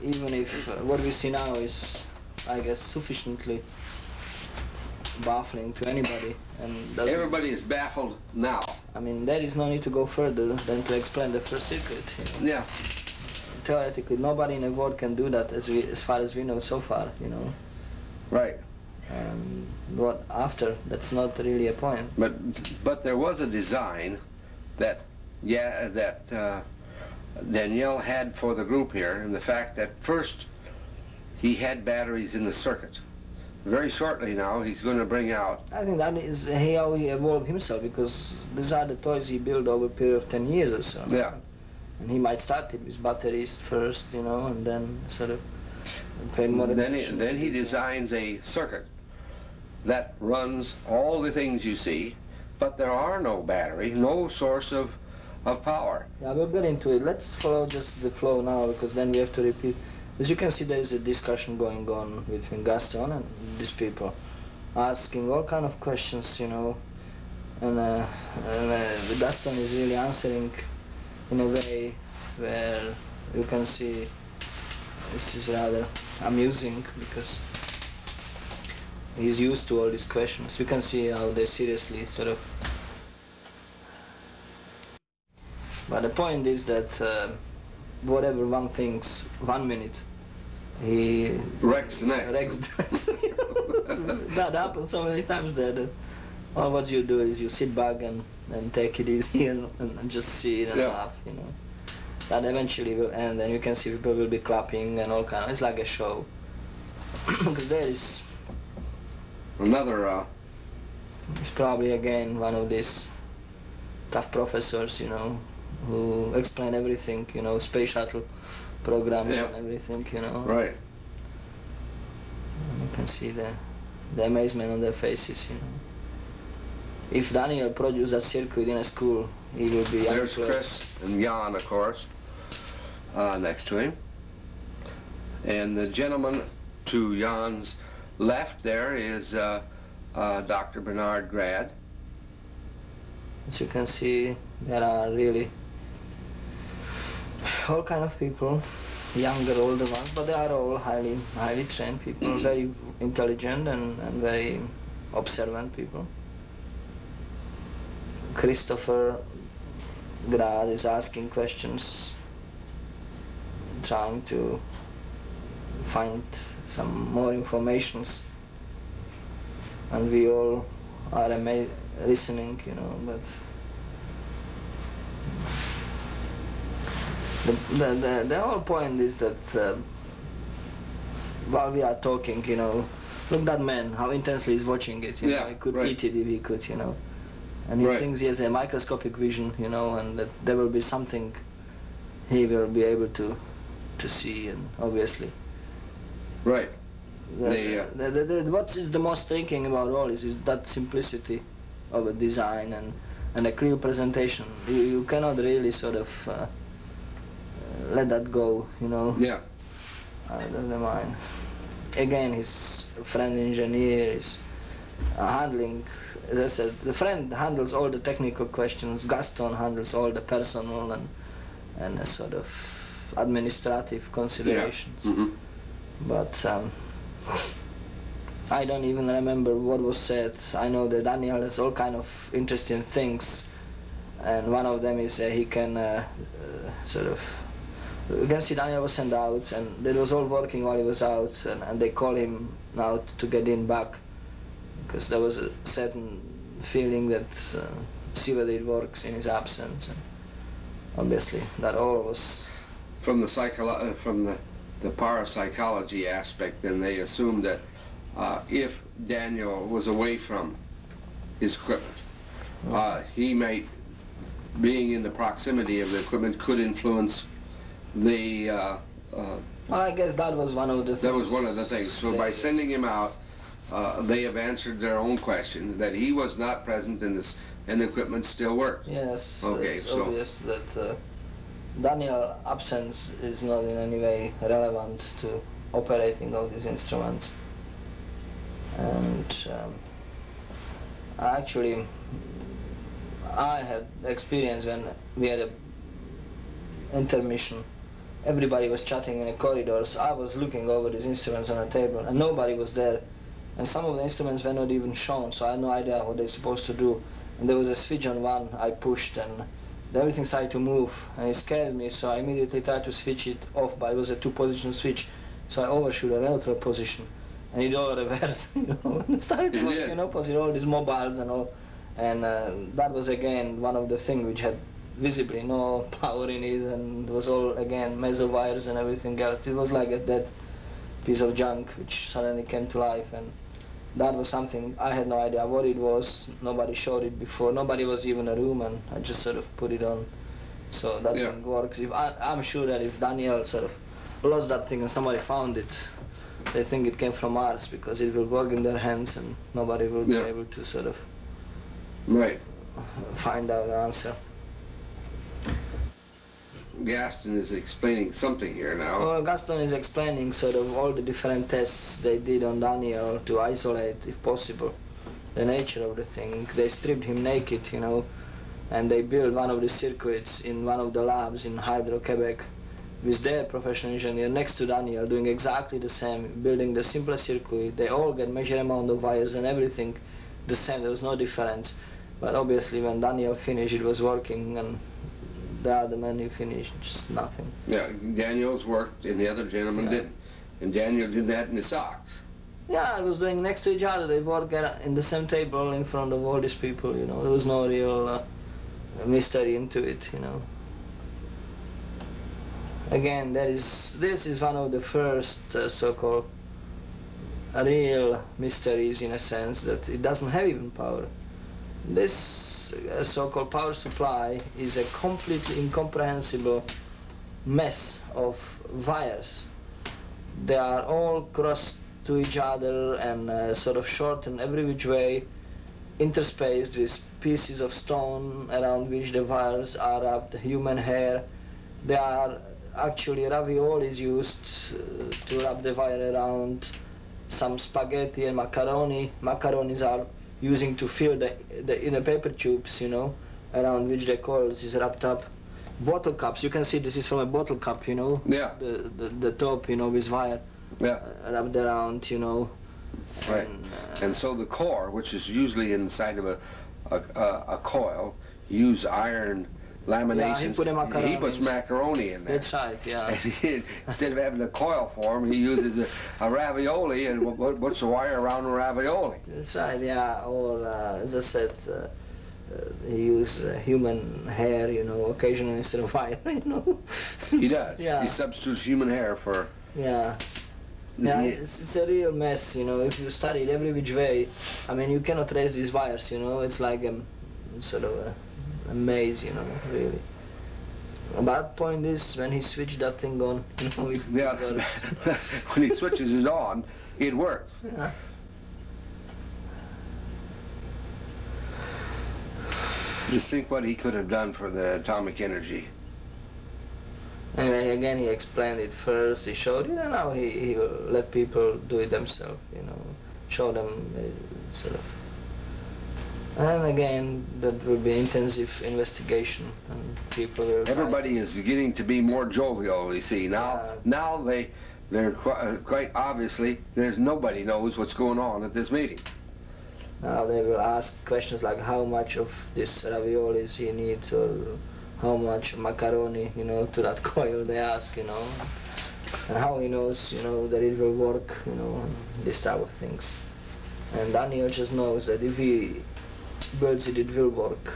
Even if what we see now is, I guess, sufficiently baffling to anybody, and everybody is baffled now. I mean, there is no need to go further than to explain the first circuit. You know? Yeah. Theoretically, nobody in the world can do that, as far as we know so far. You know. Right. What after? That's not really a point. But there was a design that Daniel had for the group here, and the fact that first he had batteries in the circuit. Very shortly now, he's going to bring out... I think that is how he evolved himself, because these are the toys he built over a period of 10 years or so. Yeah. And he might start it with batteries first, you know, and then sort of pay more attention. Then he designs a circuit that runs all the things you see, but there are no battery, no source of power. Yeah, we'll get into it. Let's follow just the flow now, because then we have to repeat. As you can see, there is a discussion going on between Gaston and these people, asking all kind of questions, you know, and Gaston is really answering in a way where you can see this is rather amusing, because he's used to all these questions. You can see how they seriously sort of... But the point is that whatever one thinks 1 minute, he wrecks the next. That happens so many times that all what you do is you sit back and take it easy and just see it and laugh, you know. That eventually will end, and you can see people will be clapping and all kind of... It's like a show. Because there is... Another... It's probably again one of these tough professors, you know, who explain everything, you know, space shuttle programs and everything, you know. Right. And you can see the amazement on their faces, you know. If Daniel produced a circuit in a school, he will be... There's Chris and Jan, of course, next to him. And the gentleman to Jan's left there is Dr. Bernard Grad. As you can see, there are really all kind of people, younger, older ones, but they are all highly trained people, very intelligent and very observant people. Christopher Grad is asking questions, trying to find some more informations, and we all are listening, you know, but the whole point is that while we are talking, you know, look that man, how intensely he's watching it, you know, he could eat it if he could, you know, and he thinks he has a microscopic vision, you know, and that there will be something he will be able to see, and obviously. Right. What is the most striking about all is that simplicity of a design and a clear presentation. You cannot really sort of let that go, you know. Yeah. Never mind. Again, his friend engineer is handling, as I said, the friend handles all the technical questions, Gaston handles all the personal and a sort of administrative considerations. Yeah. Mm-hmm. But I don't even remember what was said. I know that Daniel has all kind of interesting things, and one of them is he can sort of... You can see Daniel was sent out, and it was all working while he was out, and they call him now to get in back, because there was a certain feeling that see whether it works in his absence, and obviously that all was... From the parapsychology aspect, then they assumed that if Daniel was away from his equipment, he might, being in the proximity of the equipment, could influence the... well, I guess that was one of the things. That was one of the things. So by sending him out, they have answered their own question, that he was not present in this, and the equipment still worked. Yes, okay, it's obvious that Daniel's absence is not in any way relevant to operating all these instruments. And Actually, I had experience when we had a intermission. Everybody was chatting in the corridors. I was looking over these instruments on a table and nobody was there. And some of the instruments were not even shown, so I had no idea what they're supposed to do. And there was a switch on one I pushed and everything started to move and it scared me, so I immediately tried to switch it off, but it was a two-position switch. So I overshoot a neutral position and it all reversed, and started working opposite all these mobiles and all. And that was again one of the things which had visibly no power in it, and it was all again meso wires and everything else. It was like a dead piece of junk which suddenly came to life, and that was something I had no idea what it was. Nobody showed it before. Nobody was even in a room, and I just sort of put it on. So that thing works. If I'm sure that if Daniel sort of lost that thing and somebody found it, they think it came from Mars because it will work in their hands and nobody will be able to sort of find out the answer. Gaston is explaining something here now. Well, Gaston is explaining sort of all the different tests they did on Daniel to isolate, if possible, the nature of the thing. They stripped him naked, and they built one of the circuits in one of the labs in Quebec with their professional engineer next to Daniel doing exactly the same, building the simplest circuit. They all get measured amount of wires and everything the same, there was no difference. But obviously when Daniel finished, it was working, and the other man who finished, just nothing. Yeah, Daniel's worked and the other gentleman didn't. And Daniel did that in his socks. Yeah, I was doing next to each other. They worked in the same table in front of all these people, There was no real mystery into it, Again, this is one of the first so-called real mysteries, in a sense, that it doesn't have even power. This so-called power supply is a completely incomprehensible mess of wires. They are all crossed to each other and sort of short in every which way, interspaced with pieces of stone around which the wires are wrapped, human hair. There are actually raviolis used to wrap the wire around, some spaghetti and macaroni. Macaronis are using to fill the inner paper tubes, around which the coils is wrapped up. Bottle cups, you can see this is from a bottle cup, Yeah. The top, with wire wrapped around, Right. And so the core, which is usually inside of a coil, use iron laminations. Yeah, he puts macaroni in there. That's right, yeah. And instead of having a coil form, he uses a ravioli and puts the wire around the ravioli. That's right, yeah. Or, as I said, he uses human hair, occasionally instead of wire, He does. Yeah. He substitutes human hair for... Yeah. Yeah, it's a real mess, if you study it every which way. I mean, you cannot trace these wires, it's like a sort of a maze, really. But point is, when he switched that thing on, it works. When he switches it on, it works. Yeah. Just think what he could have done for the atomic energy. Anyway, again, he explained it first, he showed it, and now he will let people do it themselves, show them sort of. And again, that will be intensive investigation, and people will... Everybody is getting to be more jovial, you see. Now they're quite obviously, nobody knows what's going on at this meeting. Now they will ask questions like how much of this raviolis he needs, or how much macaroni, to that coil they ask, and how he knows, that it will work, this type of things. And Daniel just knows that if he builds it, it will work,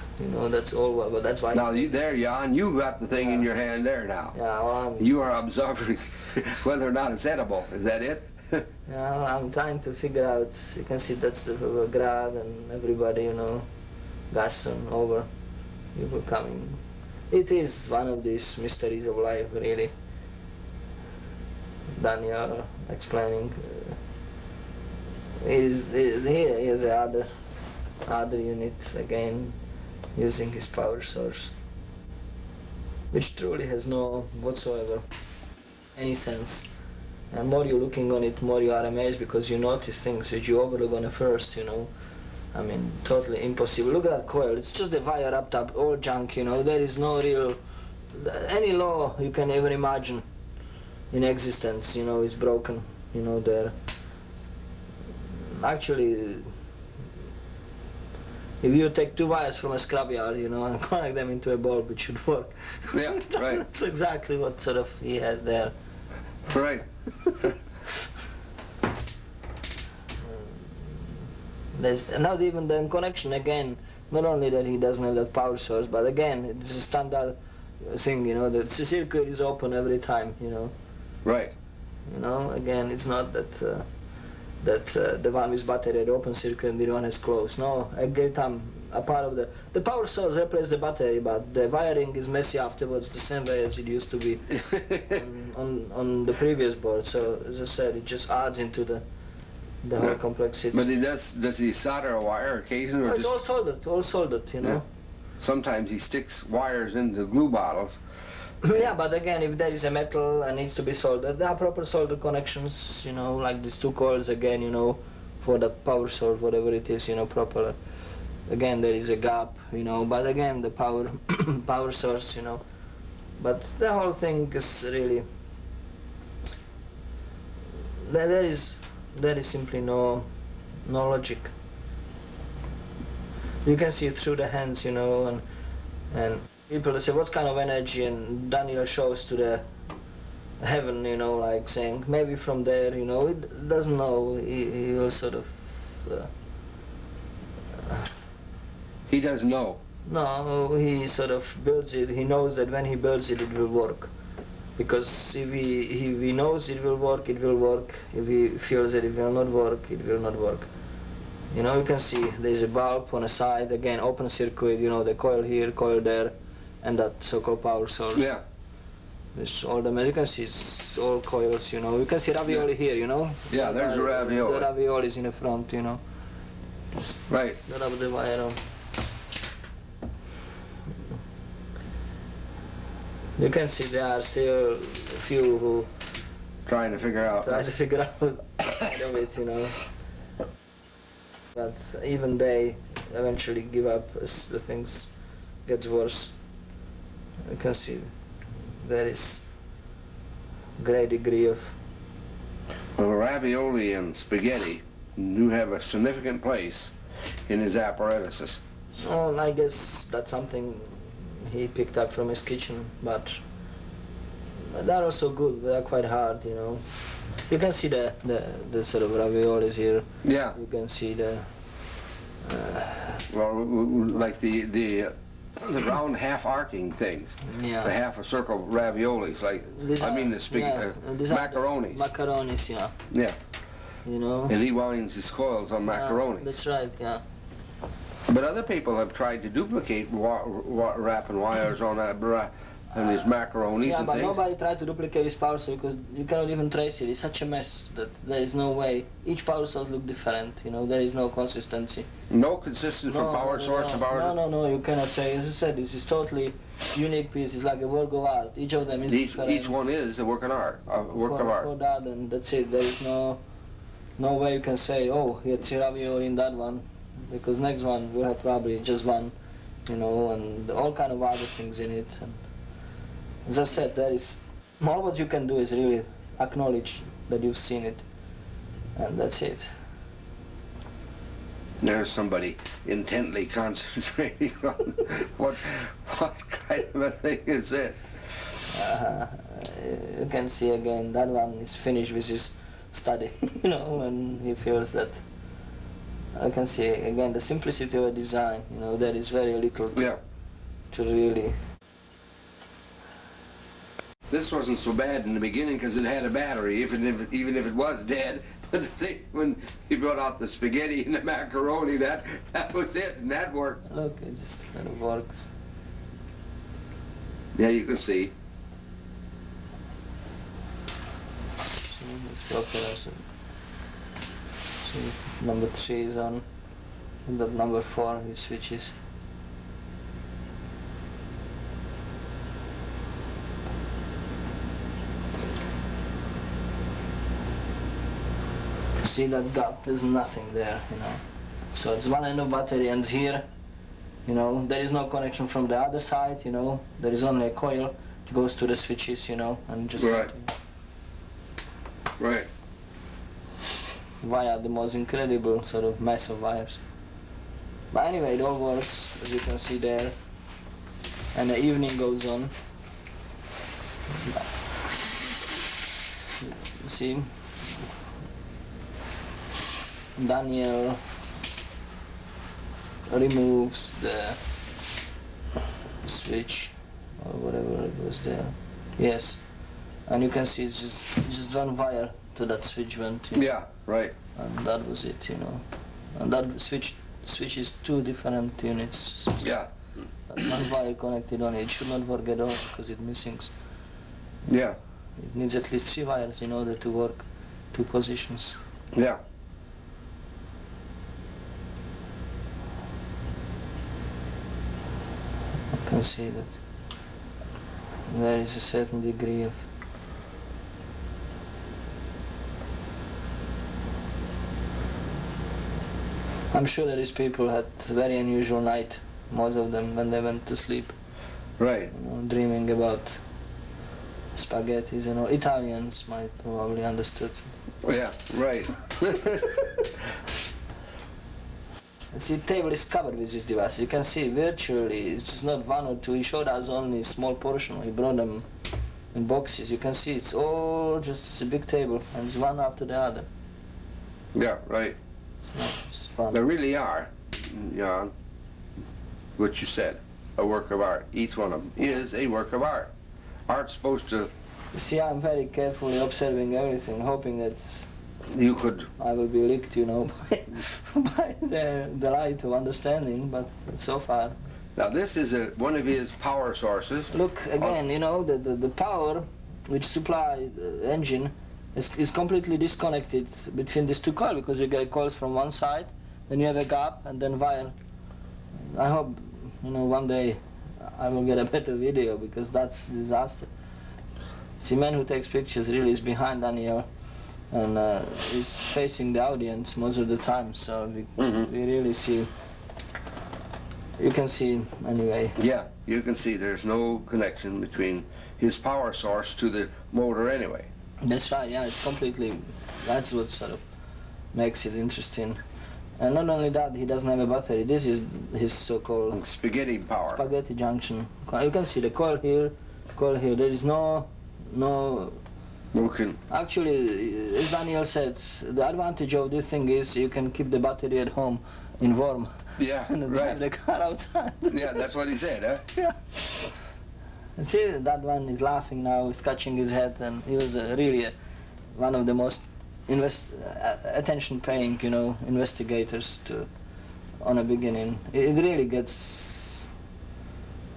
that's all, but that's why... Now, there, Jan, you got the thing in your hand there now. Yeah, well, you are observing whether or not it's edible, is that it? Yeah, I'm trying to figure out, you can see that's the Grad and everybody, Gaston, over, people coming. It is one of these mysteries of life, really. Daniel explaining. Here is the other unit, again, using his power source, which truly has no whatsoever any sense. And more you're looking on it, more you are amazed, because you notice things which you overlook on the first, I mean, totally impossible. Look at that coil. It's just a wire wrapped up, all junk, you know. There is no real, any law you can ever imagine in existence, you know, is broken, you know, there. Actually, if you take two wires from a scrapyard, you know, and connect them into a bulb, it should work. Yeah, right. That's exactly what sort of he has there. Right. There's not even the connection again. Not only that he doesn't have that power source, but again, it's a standard thing, you know, that the circuit is open every time, you know. Right. You know, again, it's not that the one with battery had open circuit and the one has closed. No, every time a part of the power source replaces the battery, but the wiring is messy afterwards, the same way as it used to be on the previous board. So as I said, it just adds into the whole complexity. But does he solder a wire occasionally? Or it's all soldered, you know. Yeah. Sometimes he sticks wires into glue bottles. Yeah, but again, if there is a metal and needs to be soldered, there are proper solder connections, you know, like these two coils again, you know, for the power source, whatever it is, you know, proper. Again, there is a gap, you know, but again, the power source, you know. But the whole thing is really, there is simply no logic. You can see it through the hands, you know, and people say, what kind of energy? And Daniel shows to the heaven, you know, like saying, maybe from there, you know, it doesn't know. He will sort of... he doesn't know. No, he sort of builds it. He knows that when he builds it, it will work. Because if he knows it will work, it will work. If he feels that it will not work, it will not work. You know, you can see there's a bulb on the side, again, open circuit, you know, the coil here, coil there, and that so-called power source. Yeah. This all the you can see it's all coils, you know. You can see ravioli here, you know. Yeah, there's a ravioli. The ravioli is in the front, you know. Just right. rub the wire on. You can see there are still a few who try to figure out of it, you know. But even they eventually give up as the things gets worse. You can see there is great degree of... Well, ravioli and spaghetti do have a significant place in his apparatuses. Well, I guess that's something he picked up from his kitchen, but they're also good. They're quite hard, you know. You can see the sort of raviolis here. Yeah. You can see the... well, like the round half-arcing things. Yeah. The half a circle raviolis, like, I mean the macaronis. Macaronis, yeah. Yeah. You know? And he winds his coils on macaronis. That's right, yeah. But other people have tried to duplicate wrapping wires on that and his macaronis yeah, and but things. nobody tried to duplicate his power source because you cannot even trace it. It's such a mess that there is no way. Each power source looks different, you know, there is no consistency. No consistency from power source to power source? No, you cannot say. As I said, this is totally unique piece. It's like a work of art. Each of them is different. Each one is a work of art. For that, and that's it. There is no way you can say, oh, here's ravioli in that one, because next one will have probably just one, you know, and all kind of other things in it. And as I said, there is all what you can do is really acknowledge that you've seen it, and that's it. There's somebody intently concentrating on what kind of a thing is it? You can see again that one is finished with his study, you know, and he feels that. I can see again the simplicity of a design, you know, there is very little to really... This wasn't so bad in the beginning because it had a battery, even if it was dead. But the thing, when he brought out the spaghetti and the macaroni, that was it, and that worked. Look, it just kind of works. Yeah, you can see. It's popular. See, number 3 is on, and that number 4 he switches. See that gap, there's nothing there, you know. So it's one end of battery, and here, you know, there is no connection from the other side, you know, there is only a coil. It goes to the switches, you know, and just right. Right. Via the most incredible sort of mess of wires. But anyway, it all works, as you can see there. And the evening goes on. See, Daniel removes the switch or whatever it was there. Yes, and you can see it's just one wire to that switch went. Yeah, right. And that was it, you know. And that switches two different units. Yeah. That one wire connected on it. It should not work at all because it's missing. Yeah. It needs at least 3 wires in order to work 2 positions. Yeah. You can see that there is a certain degree of I'm sure that these people had a very unusual night, most of them, when they went to sleep. Right. You know, dreaming about spaghettis, you know. Italians might probably understood. Yeah, right. See, the table is covered with this device. You can see virtually, it's just not 1 or 2. He showed us only a small portion. He brought them in boxes. You can see it's all just a big table, and it's one after the other. Yeah, right. It's fun. They really are, Jan, what you said, a work of art. Each one of them is a work of art. Art's supposed to... You see, I'm very carefully observing everything, hoping that you could... I will be licked, you know, by the light of understanding, but so far... Now this is one of his power sources. Look, again, you know, the power which supplies the engine is completely disconnected between these 2 coils, because you get coils from one side, then you have a gap, and then wire. I hope, you know, one day I will get a better video, because that's a disaster. See, man who takes pictures really is behind Daniel, and is facing the audience most of the time, so we really see. You can see anyway. Yeah, you can see there's no connection between his power source to the motor anyway. That's right, yeah, it's completely, that's what sort of makes it interesting. And not only that, he doesn't have a battery. This is his so-called spaghetti power. Spaghetti junction. You can see the coil here, there is no... Actually, as Daniel said, the advantage of this thing is you can keep the battery at home in warm. Yeah, and right. the car outside. Yeah, that's what he said, huh? Yeah. See, that one is laughing now, scratching his head, and he was really one of the most attention-paying, you know, investigators on a beginning. It really gets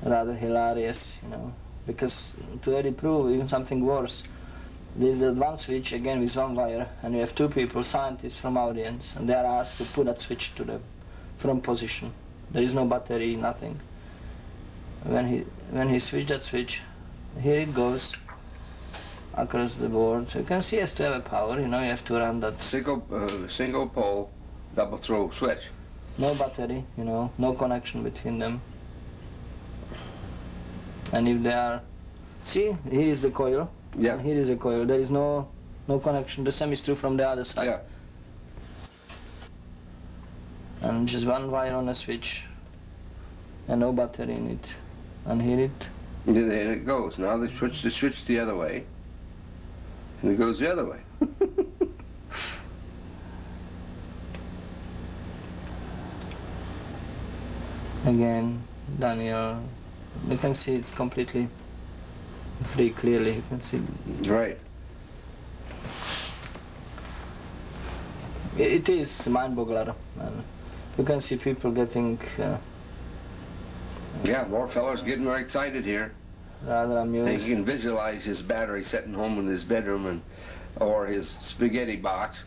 rather hilarious, you know, because to really prove even something worse, there's that one switch, again with 1 wire, and you have 2 people, scientists from audience, and they are asked to put that switch to the front position. There is no battery, nothing. When he switched that switch, here it goes across the board. So you can see it has to have a power, you know, you have to run that. Single pole, double throw switch. No battery, you know, no connection between them. And if they are, see, here is the coil. Yeah. And here is a coil. There is no connection. The same is true from the other side. Yeah. And just 1 wire on a switch, and no battery in it. And here it. And there it goes. Now they switch the other way, and it goes the other way. Again, Daniel, you can see it's completely free, clearly, you can see. Right. It is mind-boggler. You can see people getting... yeah, more fellows getting very excited here. Rather amused. He can visualize his battery sitting home in his bedroom or his spaghetti box,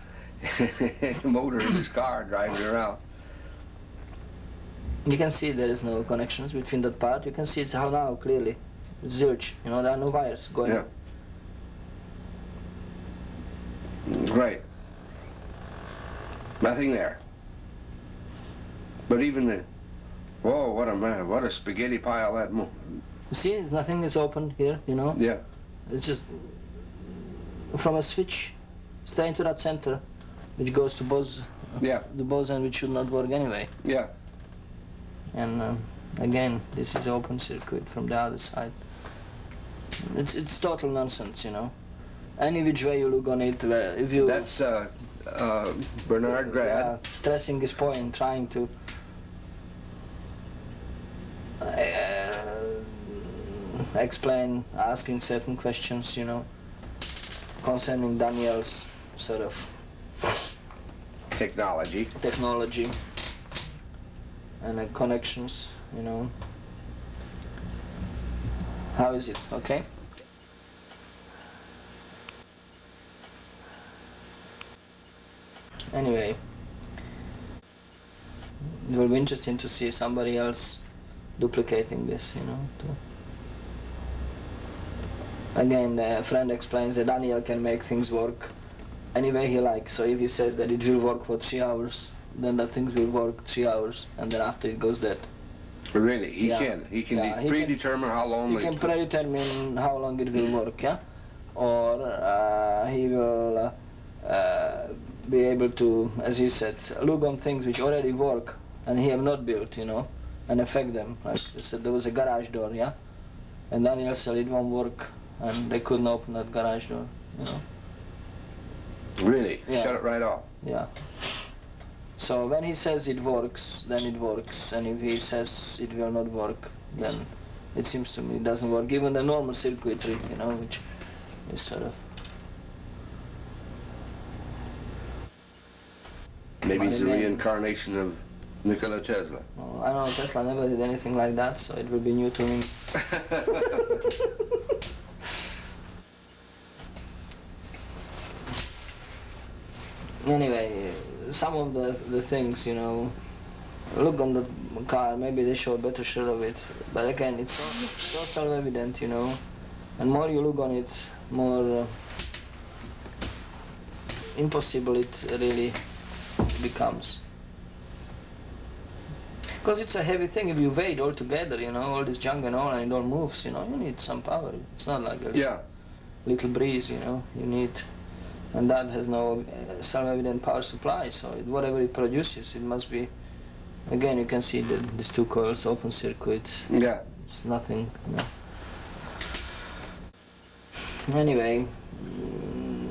motor in his car driving around. You can see there is no connections between that part. You can see it's how now clearly. It's zilch, you know, there are no wires going. Yeah. Right. Nothing there. But even the, whoa, what a man, what a spaghetti pile that. You see, nothing is open here, you know? Yeah. It's just from a switch straight into that center, which goes to both, the both ends, which should not work anyway. Yeah. And again, this is open circuit from the other side. It's total nonsense, you know. Any which way you look on it, if you... That's Bernard Grad. Stressing his point, trying to explain, asking certain questions, you know, concerning Daniel's sort of technology and connections, you know. How is it? Okay? Anyway, it will be interesting to see somebody else duplicating this, you know. Again, the friend explains that Daniel can make things work any way he likes. So if he says that it will work for 3 hours, then the things will work 3 hours, and then after it goes dead. Really? He can predetermine how long he can predetermine how long it will work, yeah? Or he will be able to, as he said, look on things which already work and he have not built, you know, and affect them. Like I said, there was a garage door, yeah? And Daniel said it won't work, and they couldn't open that garage door, you know. Really? Yeah. Shut it right off? Yeah. So when he says it works, then it works, and if he says it will not work, then it seems to me it doesn't work. Even the normal circuitry, you know, which is sort of... Maybe it's a reincarnation of Nikola Tesla. Oh, I don't know, Tesla never did anything like that, so it will be new to me. Anyway, some of the things, you know, look on the car, maybe they show a better shot of it, but again, it's all self-evident, you know, and more you look on it, more impossible it really becomes. Because it's a heavy thing. If you weigh it all together, you know, all this junk and all, and it all moves, you know, you need some power. It's not like a little breeze, you know, you need, and that has no self-evident power supply, so whatever it produces, it must be, again, you can see these two coils, open circuit. Yeah. It's nothing, you know. Anyway,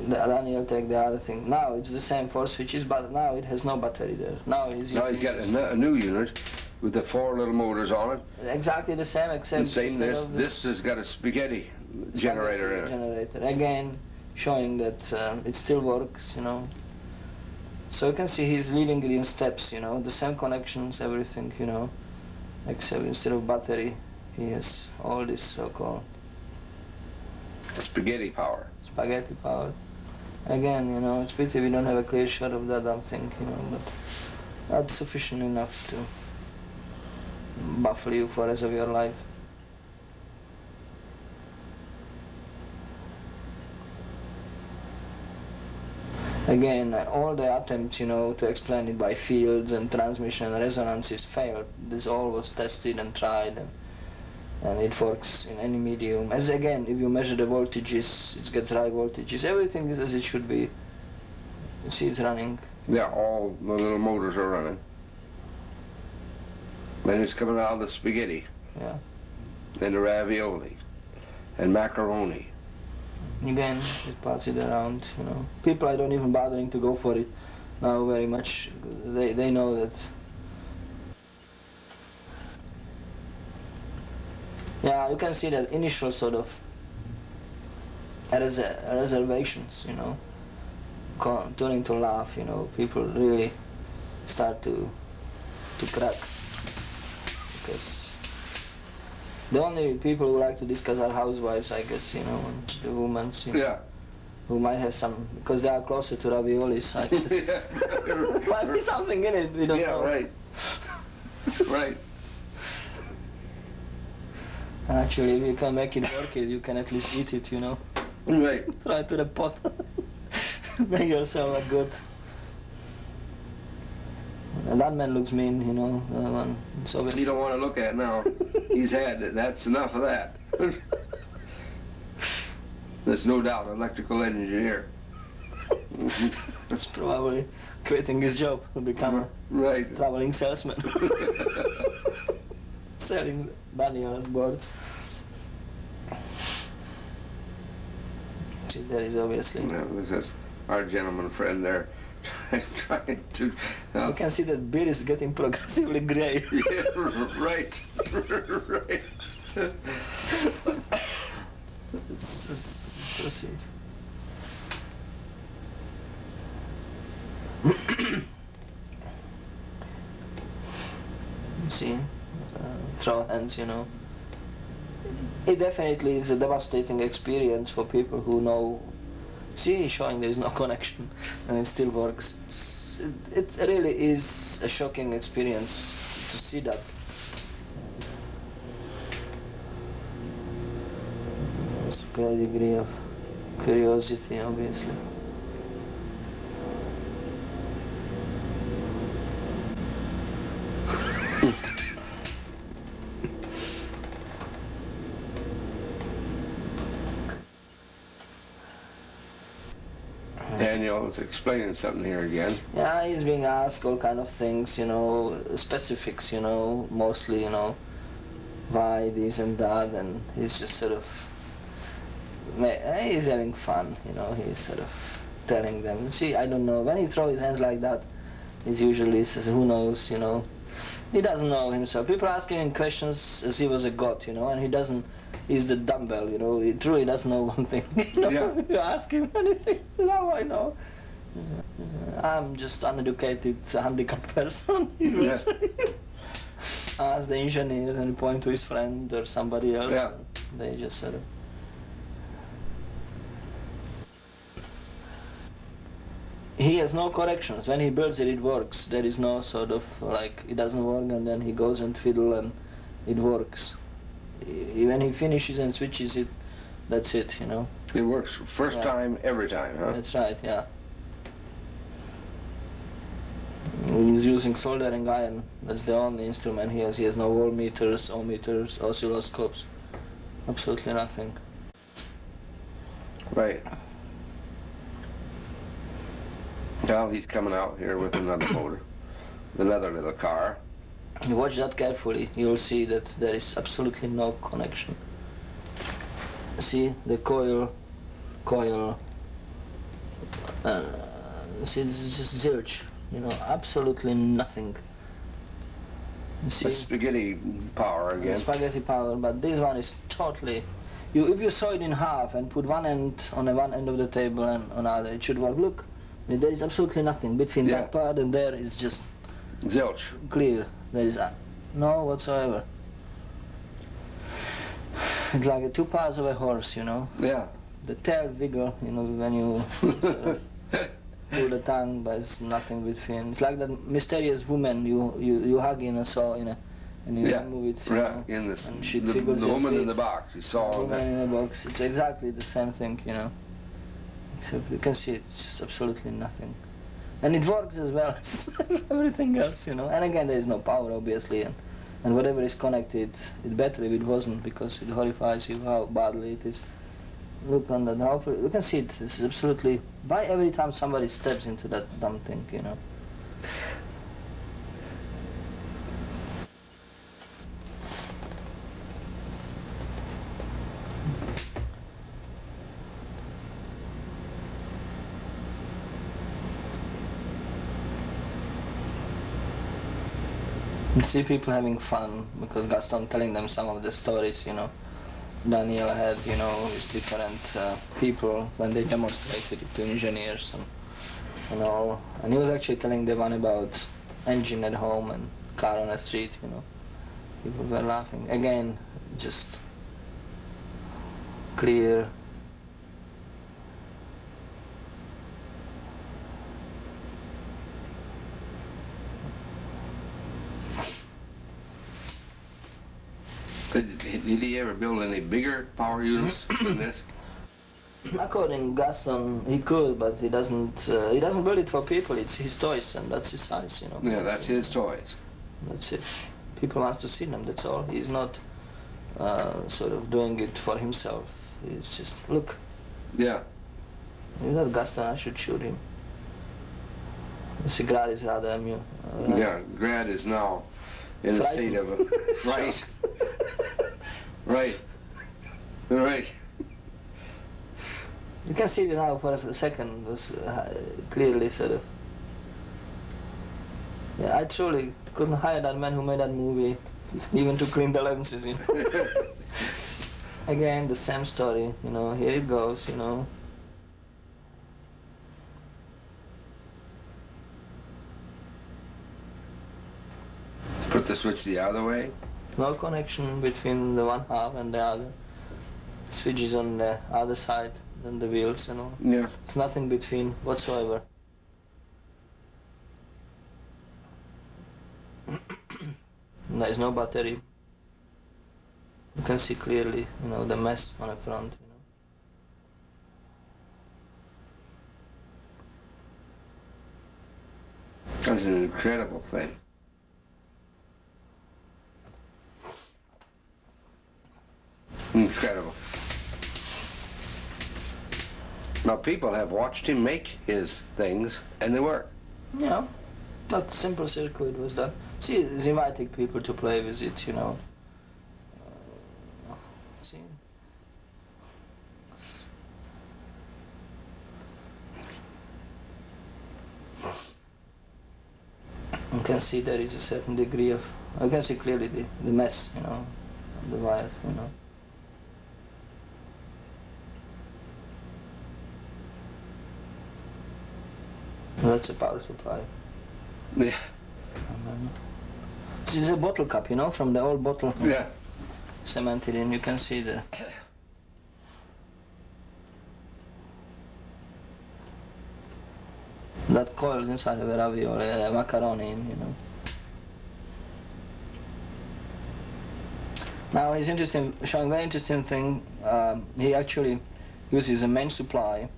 Daniel take the other thing. Now it's the same 4 switches, but now it has no battery there. Now he's got a new unit with the 4 little motors on it. Exactly the same, except this has got a spaghetti generator in it. Generator again, showing that it still works, you know. So you can see he's leaving it in steps, you know, the same connections, everything, you know, except instead of battery, he has all this so-called spaghetti power. Spaghetti power. Again, you know, it's pity we don't have a clear shot of that damn thing, you know, but that's sufficient enough to baffle you for the rest of your life. Again, all the attempts, you know, to explain it by fields and transmission and resonances failed. This all was tested and tried, and it works in any medium. As again, if you measure the voltages, it gets right voltages. Everything is as it should be. You see it's running. Yeah, all the little motors are running. Then it's coming out of the spaghetti. Yeah. Then the ravioli and macaroni. Again, it passes it around, you know. People are don't even bothering to go for it now very much. They know that. Yeah, you can see that initial sort of reservations, you know, turning to laugh, you know. People really start to crack, because the only people who like to discuss are housewives, I guess, you know, and the women, you know, yeah, who might have some, because they are closer to raviolis, I guess. Yeah. Might be something in it, we don't know. Yeah, right. Right. Actually, if you can make it work, you can at least eat it, you know. Right. Right to the pot. Make yourself look good. And that man looks mean, you know. So you don't want to look at now. He's had it. That's enough of that. There's no doubt, electrical engineer. That's probably quitting his job to become a traveling salesman. Selling bunny on boards. See, there is obviously. Yeah, this is our gentleman friend there. Trying to. You can see that beard is getting progressively grey. Yeah, right, right. Proceed. See, throw hands, you know. It definitely is a devastating experience for people who know. See, he's showing there is no connection, and it still works. It really is a shocking experience to see that. There's a great degree of curiosity, obviously. Daniel is explaining something here again. Yeah, he's being asked all kind of things, you know, specifics, you know, mostly, you know, why this and that, and he's just sort of, he's having fun, you know, he's sort of telling them, see, I don't know, when he throws his hands like that, he usually says, who knows, you know, he doesn't know himself. People ask him questions as he was a god, you know, and he doesn't, he's the dumbbell, you know, he truly doesn't know one thing. You know, yeah. You ask him anything, now I know. I'm just uneducated, handicapped person, he will say. Ask the engineer and point to his friend or somebody else. Yeah. They just sort of. He has no corrections. When he builds it, it works. There is no sort of like it doesn't work and then he goes and fiddle and it works. When he finishes and switches it, that's it, you know. It works first time, every time, huh? That's right, yeah. He's using soldering iron. That's the only instrument he has. He has no voltmeters, ohmmeters, oscilloscopes. Absolutely nothing. Right. Now he's coming out here with another motor, another little car. You watch that carefully, you'll see that there is absolutely no connection. See the coil, see this is just zilch, you know, absolutely nothing. You see? Spaghetti power again. Spaghetti power, but this one is totally, if you saw it in half and put one end on one end of the table and on other, it should work. Look, there is absolutely nothing between that part and there is just zilch. Clear. There is no whatsoever. It's like two parts of a horse, you know. Yeah. The tail vigor, you know, when you pull the tongue, but it's nothing between. It's like that mysterious woman you hug in a saw and you move it. Right. In this, and she the woman in the box. You saw the woman in the box. It's exactly the same thing, you know. Except you can see it's just absolutely nothing. And it works as well as everything else, you know. And again, there is no power, obviously, and whatever is connected, it's better if it wasn't, because it horrifies you how badly it is. Look on that, you can see it. It's absolutely, by every time somebody steps into that dumb thing, you know. You see people having fun because Gaston telling them some of the stories, you know. Daniel had, you know, his different people when they demonstrated it to engineers and all. And he was actually telling the one about engine at home and car on the street, you know. People were laughing. Again, just clear. Did he ever build any bigger power units than this? According to Gaston, he could, but he doesn't build it for people. It's his toys, and that's his size, you know. Yeah, that's his toys. That's it. People wants to see them, that's all. He's not sort of doing it for himself. He's just, look. Yeah. You know, Gaston, I should shoot him. Grad is rather amused. Yeah, Grad is now in a state of fright. Right. Right. You can see it now for a second. It was clearly sort of. Yeah, I truly couldn't hire that man who made that movie, even to clean the lenses, you know. Again, the same story, you know. Here it goes, you know. Put the switch the other way. No connection between the one half and the other. Switch is on the other side than the wheels, you know. Yeah. It's nothing between whatsoever. There is no battery. You can see clearly, you know, the mess on the front, you know. That's an incredible thing. Incredible. Now people have watched him make his things and they work. Yeah, that simple circuit was done. See, he's inviting people to play with it, you know. See? You can see there is a certain degree of, I can see clearly the mess, you know, of the wires, you know. That's a power supply. Yeah. This is a bottle cap, you know, from the old bottle. Yeah. Cemented in, you can see the... that coil inside of a ravioli, a macaroni, you know. Now he's interesting, showing very interesting thing. He actually uses a main supply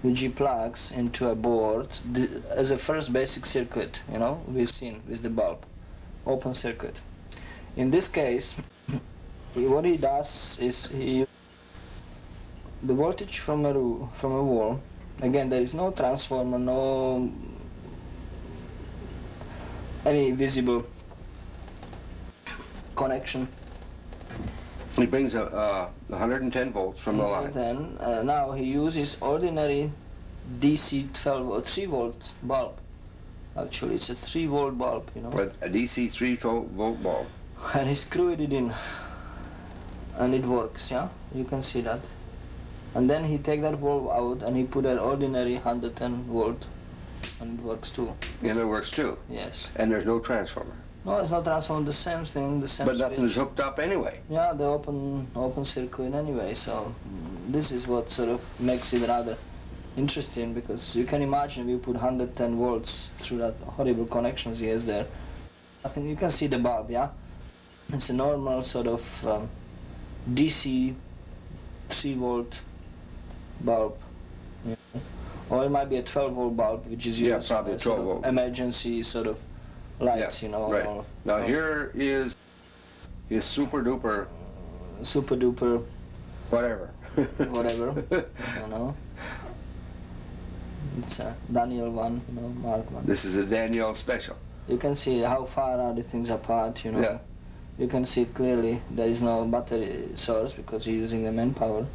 which he plugs into a board as a first basic circuit, you know, we've seen with the bulb, open circuit. In this case, what he does is the voltage from a wall. Again, there is no transformer, no any visible connection. He brings 110 volts from the line. Then now he uses ordinary DC 12 or 3 volt bulb. Actually, it's a 3 volt bulb, you know. A DC 3 volt bulb. And he screwed it in, and it works. Yeah, you can see that. And then he take that bulb out and he put an ordinary 110 volt, and it works too. And it works too. Yes. And there's no transformer. No, it's not transformer. The same thing, the same. But nothing switch. is hooked up anyway. Yeah, the open circuit anyway. So this is what sort of makes it rather interesting, because you can imagine we put 110 volts through that horrible connections he has there. I think you can see the bulb. Yeah, it's a normal sort of DC 3 volt bulb. Yeah. Or it might be a 12 volt bulb, which is used probably a 12 volt emergency sort of lights, you know. Right. Now here is his super duper. Super duper. Whatever. Whatever. You know. It's a Daniel one, you know, Mark one. This is a Daniel special. You can see how far are the things apart, you know. Yeah. You can see it clearly. There is no battery source because you're using the main power.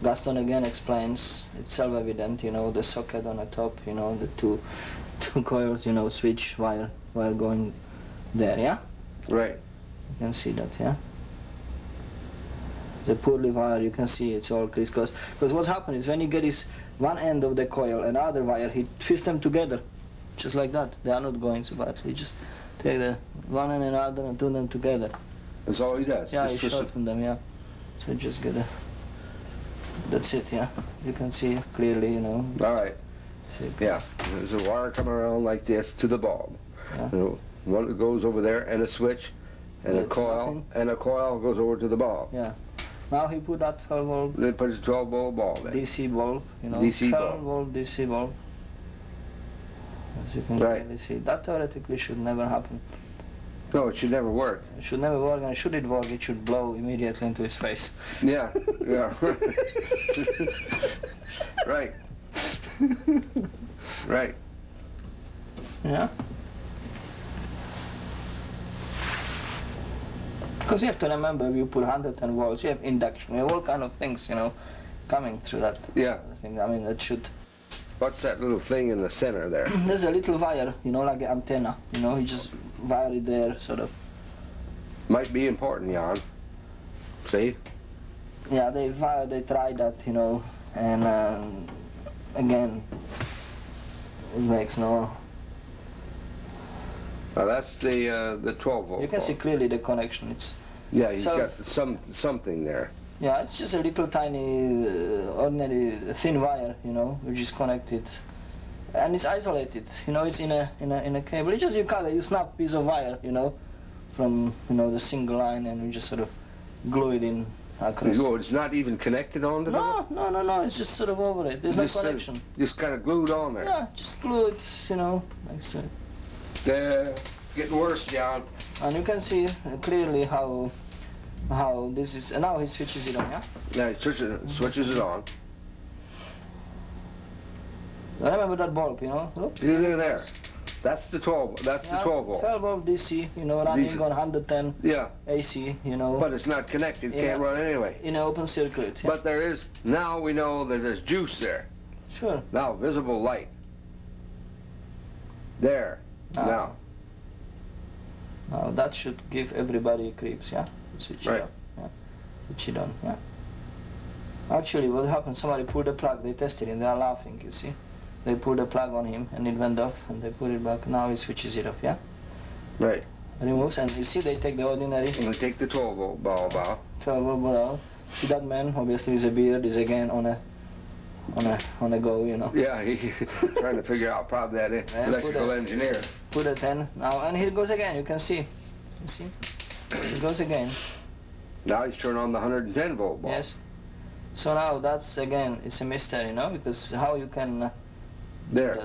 Gaston again explains, it's self-evident, you know, the socket on the top, you know, the two coils, you know, switch wire going there, yeah? Right. You can see that, yeah? The poorly wire, you can see it's all crisscross. Because what's happened is when you get this one end of the coil and other wire, he twists them together, just like that. They are not going so bad. He just take the one and another and do them together. That's all he does. Yeah, just he shortened them, yeah. So just get a... That's it, yeah. You can see clearly, you know. All right. Yeah. There's a wire coming around like this to the bulb. Yeah. You know, one that goes over there, and a switch, and a coil, nothing. and a coil goes over to the bulb. Yeah. Now he put that 12 volt. Then put a 12 volt bulb in. DC bulb, you know, DC 12 bulb. volt DC bulb. As you can Right. clearly see, that theoretically should never happen. No, it should never work. It should never work, and should it work, it should blow immediately into his face. Yeah, yeah. Right. Right. Yeah? Because you have to remember, you put 110 volts, you have induction, you have all kind of things, you know, coming through that Yeah. thing. I mean, it should... What's that little thing in the center there? There's a little wire, you know, like an antenna, you know, you just wire it there, sort of. Might be important, Jan. See? Yeah, they tried that, you know, and again, it makes no... Now that's the 12 volt. You can see bulb. clearly the connection. It's Yeah, he's so- got something there. yeah, it's just a little tiny, ordinary thin wire, you know, which is connected, and it's isolated. You know, it's in a cable. It's just you snap a piece of wire, you know, from the single line, and you just sort of glue it in across. Oh, it's not even connected onto No, it's just sort of over it. There's no Just, connection. Just kind of glued on there. Yeah, just glue it, you know, next to it. It's getting worse, Jan. And you can see clearly how this is, and now he switches it on, yeah? Now he switches it on. Remember that bulb, you know? Look. Look there. That's the 12. That's the 12 volt. 12 volt DC, you know, running DC. on 110 Yeah, AC, you know, but it's not connected. Yeah. Can't run anyway. in an open circuit. Yeah. But there is, now we know that there's juice there. Sure. Now, visible light. There. Now. Now that should give everybody creeps, yeah? Switch Right. it up, yeah? Switch it on, yeah? Actually, what happened, somebody pulled the plug, they tested it, and they are laughing, you see? They pulled the plug on him, and it went off, and they put it back. Now he switches it off, yeah? Right. Removes, and you see they take the ordinary And we take the 12 volt bulb out. 12 volt out. See that man, obviously with a beard, is again on a go, you know? Yeah, he trying to figure out probably that Yeah, electrical engineer. Put a 10 now, and here it goes again, you can see. You see? It goes again. Now he's turned on the 110 volt bulb. Yes. So now that's again, it's a mystery, you know, because how you can do There.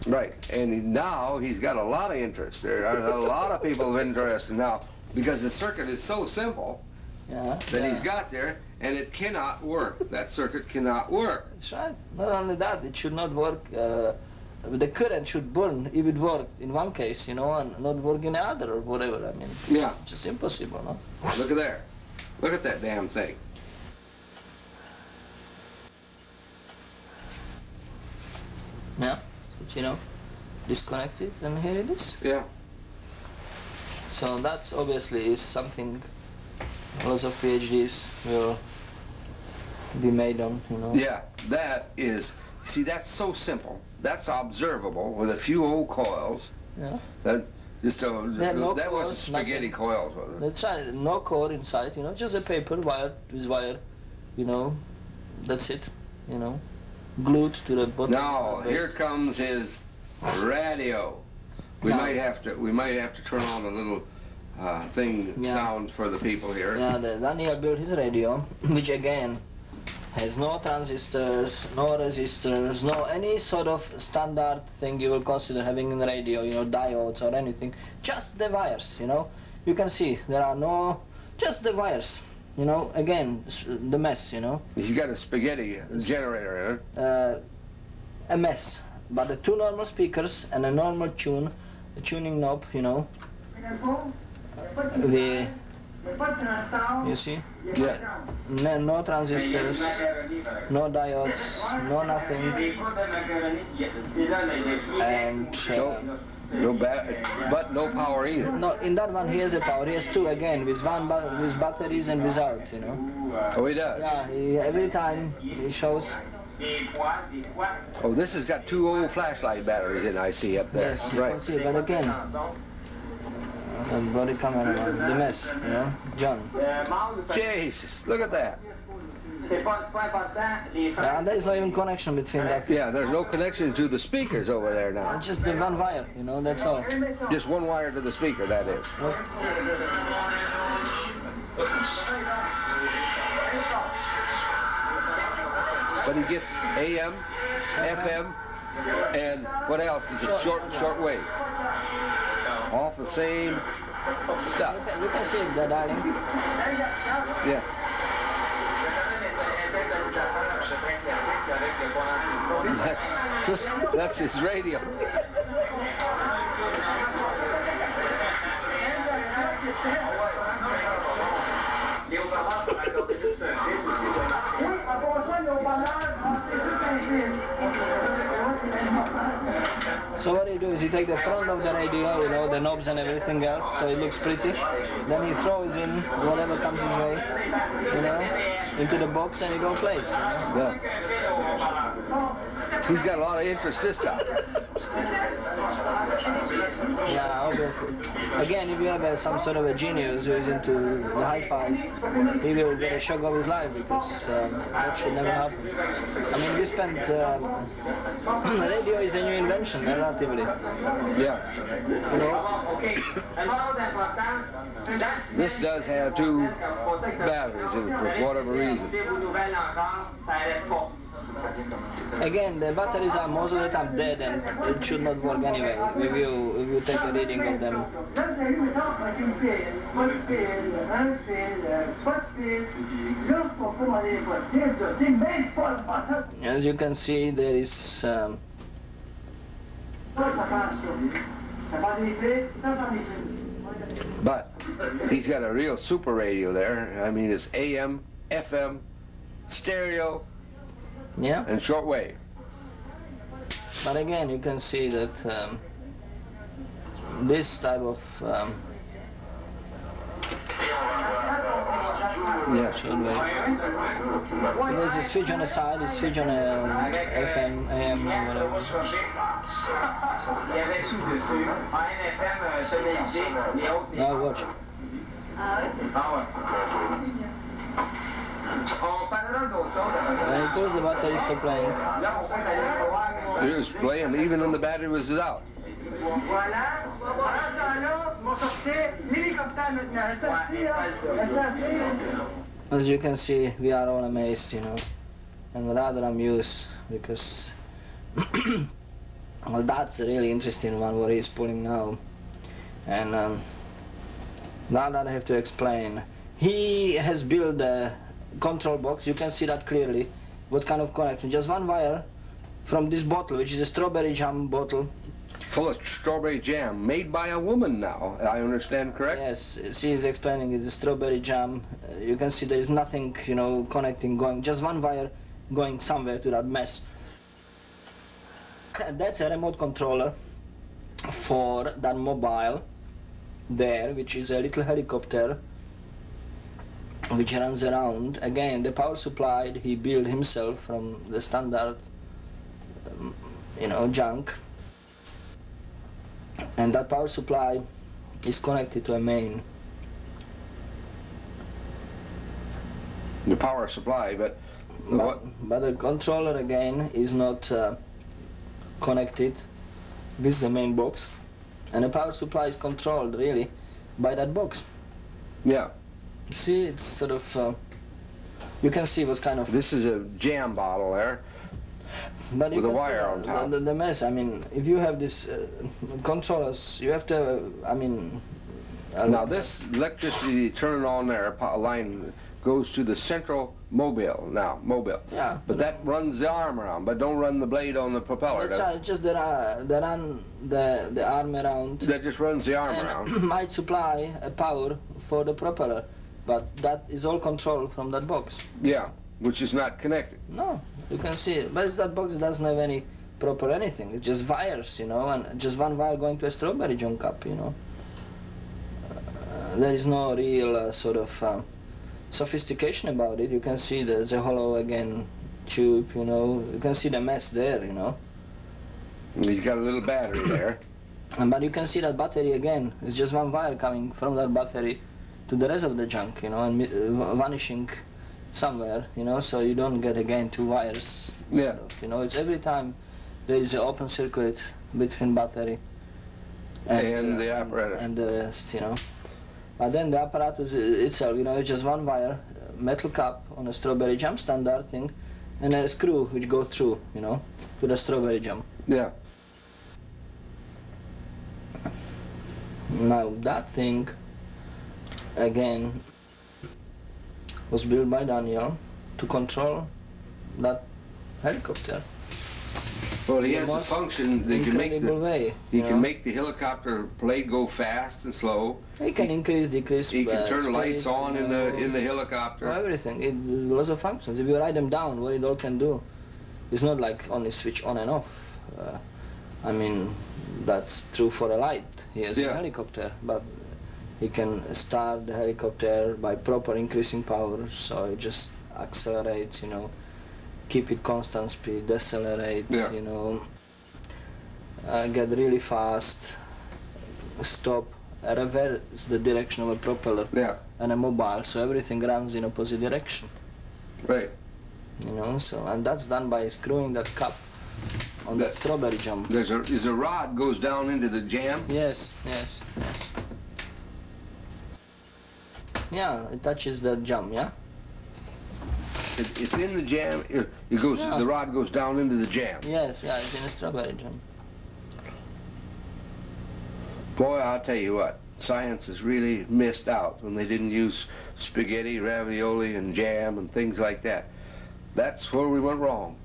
that. Right. And now he's got a lot of interest. There are a lot of people of interest now because the circuit is so simple Yeah. that yeah. he's got there, and it cannot work. That circuit cannot work. That's right. Not only that, it should not work. The current should burn if it worked in one case, you know, and not work in the other or whatever. I mean, Yeah. it's just impossible, no? Look at there. Look at that damn thing. Yeah. But, you know, disconnect it, and here it is. Yeah. So that's obviously is something lots of PhDs will be made on, you know. Yeah. That is. See, that's so simple. That's observable with a few old coils. Yeah. That just Yeah, no that was coils, spaghetti nothing. coils, wasn't it? That's right. No core inside, you know, just a paper wire with wire, you know. That's it, you know, glued to the bottom. Now of the here base. comes his radio. We Now- might have to turn on a little thing Yeah. sound for the people here. Yeah, Daniel built his radio, which again has no transistors, no resistors, no any sort of standard thing you will consider having in the radio, you know, diodes or anything. Just the wires, you know. You can see there are no, just the wires, you know. Again, the mess, you know. He's got a spaghetti generator in it. A mess. But the two normal speakers and a normal tuning knob, you know. You see? Yeah. No transistors, no diodes, no nothing, and But no power either. no. In that one, he has a power. He has two again, with with batteries and without. You know. Oh, he does. Yeah. Every time he shows. Oh, this has got two old flashlight batteries in. I see up there. Yes, you Right. can see. But again, body camera, the mess. You know, John. Jesus, look at that. And there is no even connection between that. Yeah, there's no connection to the speakers over there now. It's just the one wire. You know, that's all. Just one wire to the speaker, that is. Look. but he gets AM, FM, and what else is it? Short wave. All the same stuff. You can see the dialing. Yeah. That's his radio. So what he do is he take the front of the radio, you know, the knobs and everything else, so it looks pretty. Then he throws in whatever comes his way, you know, into the box, and he don't plays. Yeah. He's got a lot of interest this time. Yeah, obviously. Again, if you have some sort of a genius who is into the hi-fis, he will get a shock of his life, because that should never happen. I mean, we spent... radio is a new invention, relatively. Yeah. You know? This does have 2 batteries in it for whatever reason. Again, the batteries are most of the time dead, and it should not work anyway if you take a reading of them. As you can see, there is but he's got a real super radio there. I mean, it's AM, FM, stereo, yeah, and shortwave. But again, you can see that this type of shortwave. There's a switch on the side, a switch on a FM, AM, or whatever. Now watch. When he pulls the battery, stop playing. It was playing even when the battery was out. As you can see, we are all amazed, you know, and rather amused, because well, that's a really interesting one what he's pulling now. And now that I have to explain, he has built a control box. You can see that clearly. What kind of connection? Just one wire from this bottle, which is a strawberry jam bottle. Full of strawberry jam, made by a woman now, I understand, correct? Yes, she is explaining it's a strawberry jam. You can see there is nothing, you know, connecting, going, just one wire going somewhere to that mess. That's a remote controller for that mobile there, which is a little helicopter which runs around. Again, the power supply he built himself from the standard, you know, junk. And that power supply is connected to a main. The power supply, but the controller again is not connected with the main box, and the power supply is controlled really by that box. Yeah. See, it's sort of you can see what's kind of. This is a jam bottle there. But with a wire on top. The mess, I mean, if you have this controllers, you have to, I mean... Now this electricity turning on there, line goes to the central mobile now, Yeah. But that runs the arm around, but don't run the blade on the propeller. It's just the run the arm around. That just runs the arm around. Might supply a power for the propeller, but that is all controlled from that box. Yeah. Which is not connected. No, you can see it. But that box doesn't have any proper anything. It's just wires, you know, and just one wire going to a strawberry jam cup, you know. There is no real sort of sophistication about it. You can see the hollow again tube, you know. You can see the mess there, you know. He's got a little battery there. But you can see that battery again. It's just one wire coming from that battery to the rest of the junk, you know, and vanishing somewhere, you know, so you don't get again 2 wires. Yeah. Sort of, you know, it's every time there is an open circuit between battery and the apparatus. And the rest, you know. But then the apparatus itself, you know, it's just one wire, metal cap on a strawberry jam standard thing, and a screw which goes through, you know, to the strawberry jam. Yeah. Now that thing, again, was built by Daniel to control that helicopter. Well, he has a function that can make the way. He can make the helicopter blade go fast and slow. He can increase, decrease. He can turn the speed, lights on in the helicopter. Everything. It lots of functions. If you write them down, what it all can do, it's not like only switch on and off. I mean, that's true for a light. He has a helicopter, but he can start the helicopter by proper increasing power, so it just accelerates, you know, keep it constant speed, decelerate, you know, get really fast, stop, reverse the direction of a propeller and a mobile, so everything runs in opposite direction. Right. You know, so, and that's done by screwing that cup on that strawberry jam. There's a rod goes down into the jam? Yes, yes, yes. Yeah, it touches the jam, yeah? It's in the jam, it goes, the rod goes down into the jam. Yes, yeah, it's in a strawberry jam. Boy, I'll tell you what, science has really missed out when they didn't use spaghetti, ravioli, and jam and things like that. That's where we went wrong.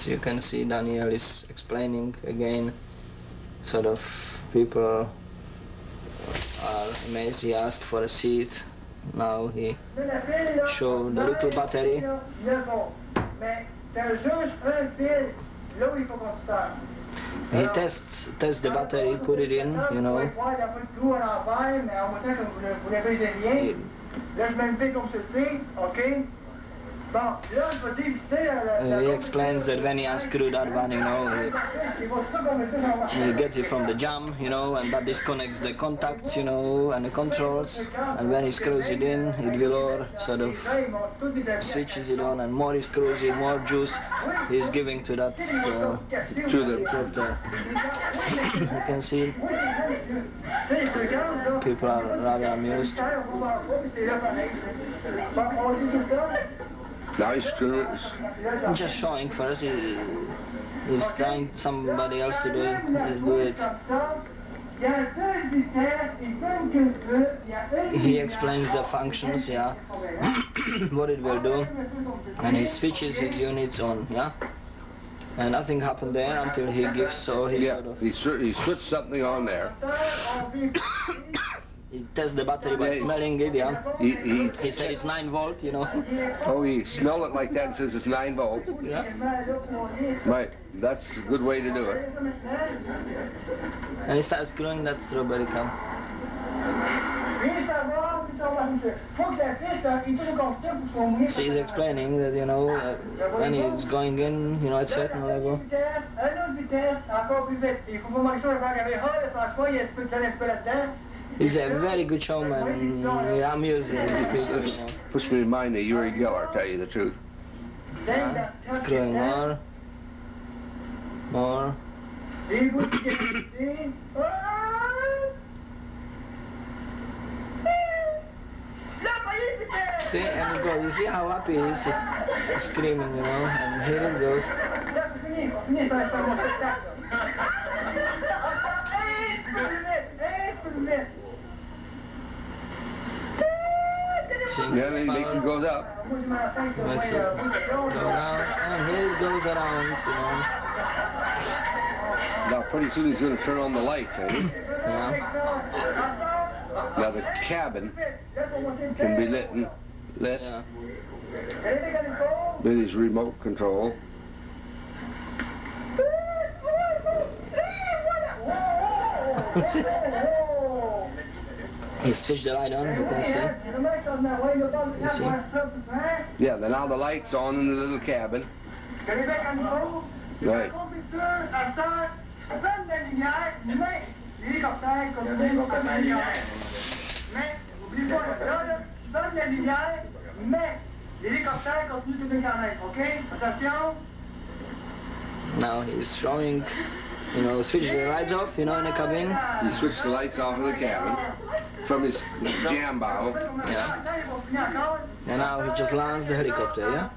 So you can see Daniel is explaining again, sort of people are amazed. He asked for a seat. Now he showed the little battery. He tests the battery, put it in, you know. He explains that when he unscrews that one, you know, he gets it from the jam, you know, and that disconnects the contacts, you know, and the controls. And when he screws it in, it will sort of switches it on, and more he screws it, more juice he's giving to that. To the you can see people are rather amused. Now he's just showing first. He's trying somebody else to do it. He explains the functions, yeah, what it will do, and he switches his units on, yeah. And nothing happened there until he gives, so he sort of... he switched something on there. He tests the battery by smelling it, yeah. He said it's 9 volt, you know. Oh, he smelled it like that and says it's 9 volts. Yeah. Right, that's a good way to do it. And he starts screwing that strawberry cup. So he's explaining that, you know, when he's going in, you know, at a certain level. He's a very good showman, amusing people, you know. Puts me in mind of Yuri Geller, tell you the truth. Yeah, screwing more. More. See, and it goes, you see how happy he is screaming, you know, and here it goes. Yeah, then he makes it goes up. Makes it go down, and here it goes around, you know. Now pretty soon he's going to turn on the lights, ain't he? Yeah. Now the cabin can be lit Yeah. with his remote control. He switched the light on, you can see. You see? Yeah, then now the light's on in the little cabin. Right. Now he's showing, you know, switch the lights off, you know, in the cabin. He switched the lights off in the cabin. from his jam bow. Yeah. And now he just lands the helicopter, yeah?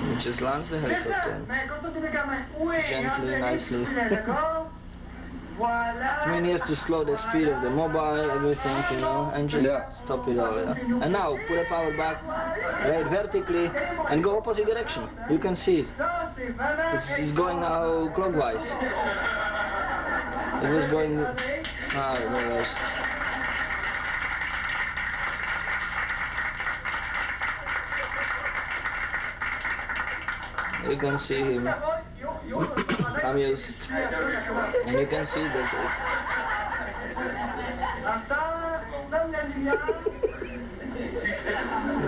He just lands the helicopter. Gently, nicely. I mean, he has to slow the speed of the mobile, everything, you know, and just stop it all, yeah? And now, put the power back, right vertically, and go opposite direction. You can see it. It's going now clockwise. It was going... Ah, reverse. You can see him amused, and you can see that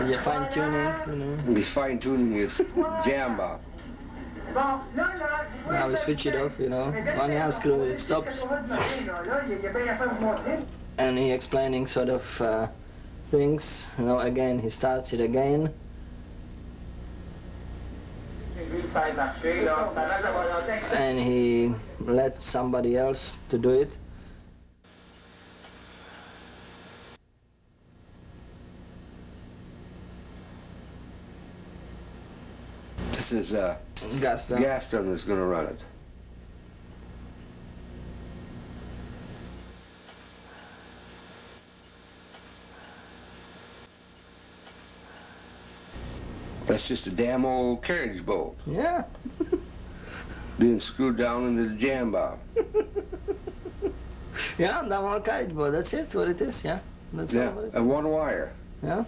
you're fine tuning, you know. He's fine tuning his jam bow. Now we switch it off, you know. One hand screw, it stops. And he explaining sort of things, you know. Again, he starts it again. And he lets somebody else to do it. This is Gaston. Gaston is going to run it. That's just a damn old carriage bolt. Yeah. Being screwed down into the jam bow. Yeah, damn old carriage bolt. That's it. What it is. Yeah. That's all what it is. And one wire. Yeah.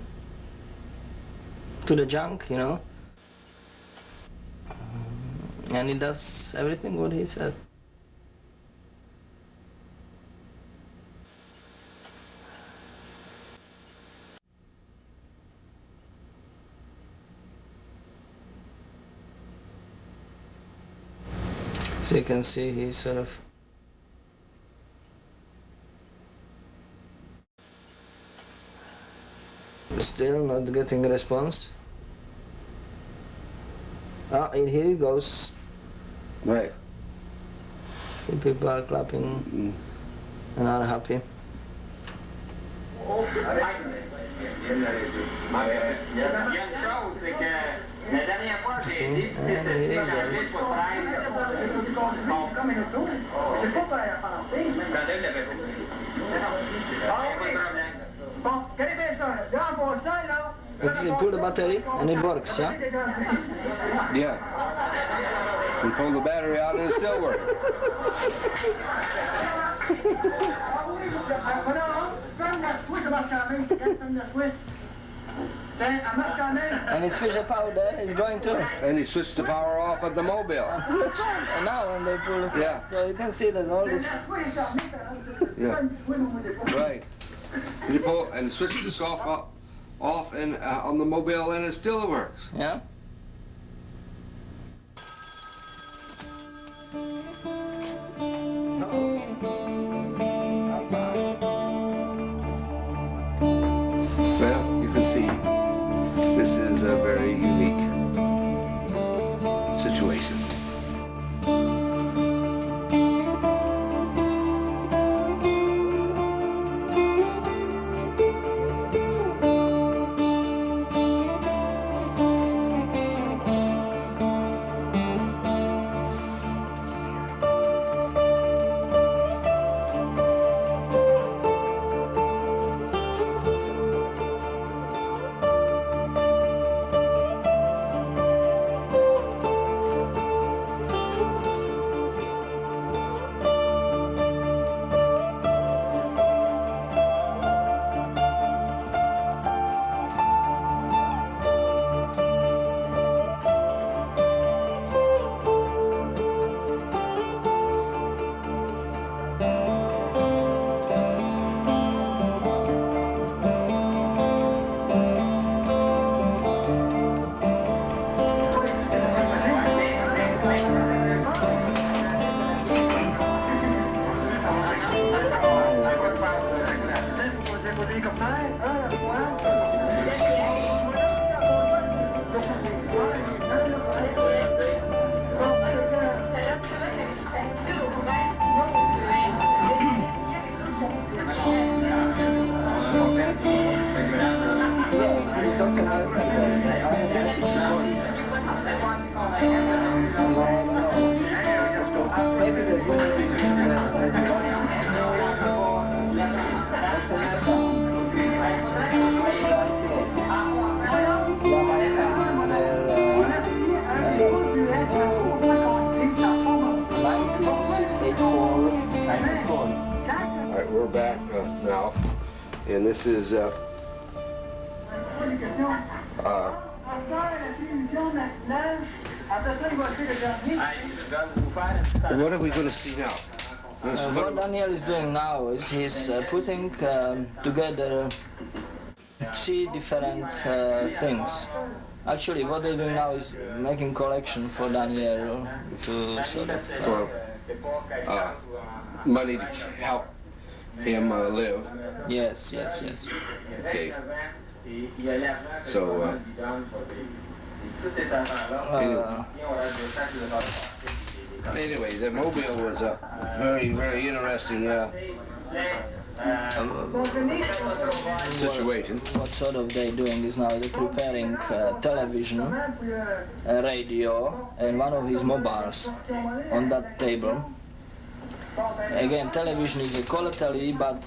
To the junk, you know. And he does everything what he said. So you can see he's sort of still not getting a response. Ah, and here he goes. Right. People are clapping and are happy. See? And here he goes. You pull the battery and it works, yeah? Yeah. We pull the battery out and it still works. And he switched the power there, it's going too. And he switched the power off at the mobile. That's right. And now when they pull it, so you can see that all this... Yeah. Right. And you pull and switch this off and on the mobile and it still works. Yeah. Well, you can see this is a very unique situation. Yes, it's Dr. Merta. I have a message to call you. Maybe the room is Alright, we're back now, and this is what are we going to see now? What Daniel is doing now is he's putting together three different things. Actually, what they're doing now is making collection for Daniel to sort of... for money to help him live. Yes, yes, yes. Okay. So, anyway, the mobile was a very, very interesting situation. What sort of they're doing is now they're preparing television, radio, and one of his mobiles on that table. Again, television is a color telly, but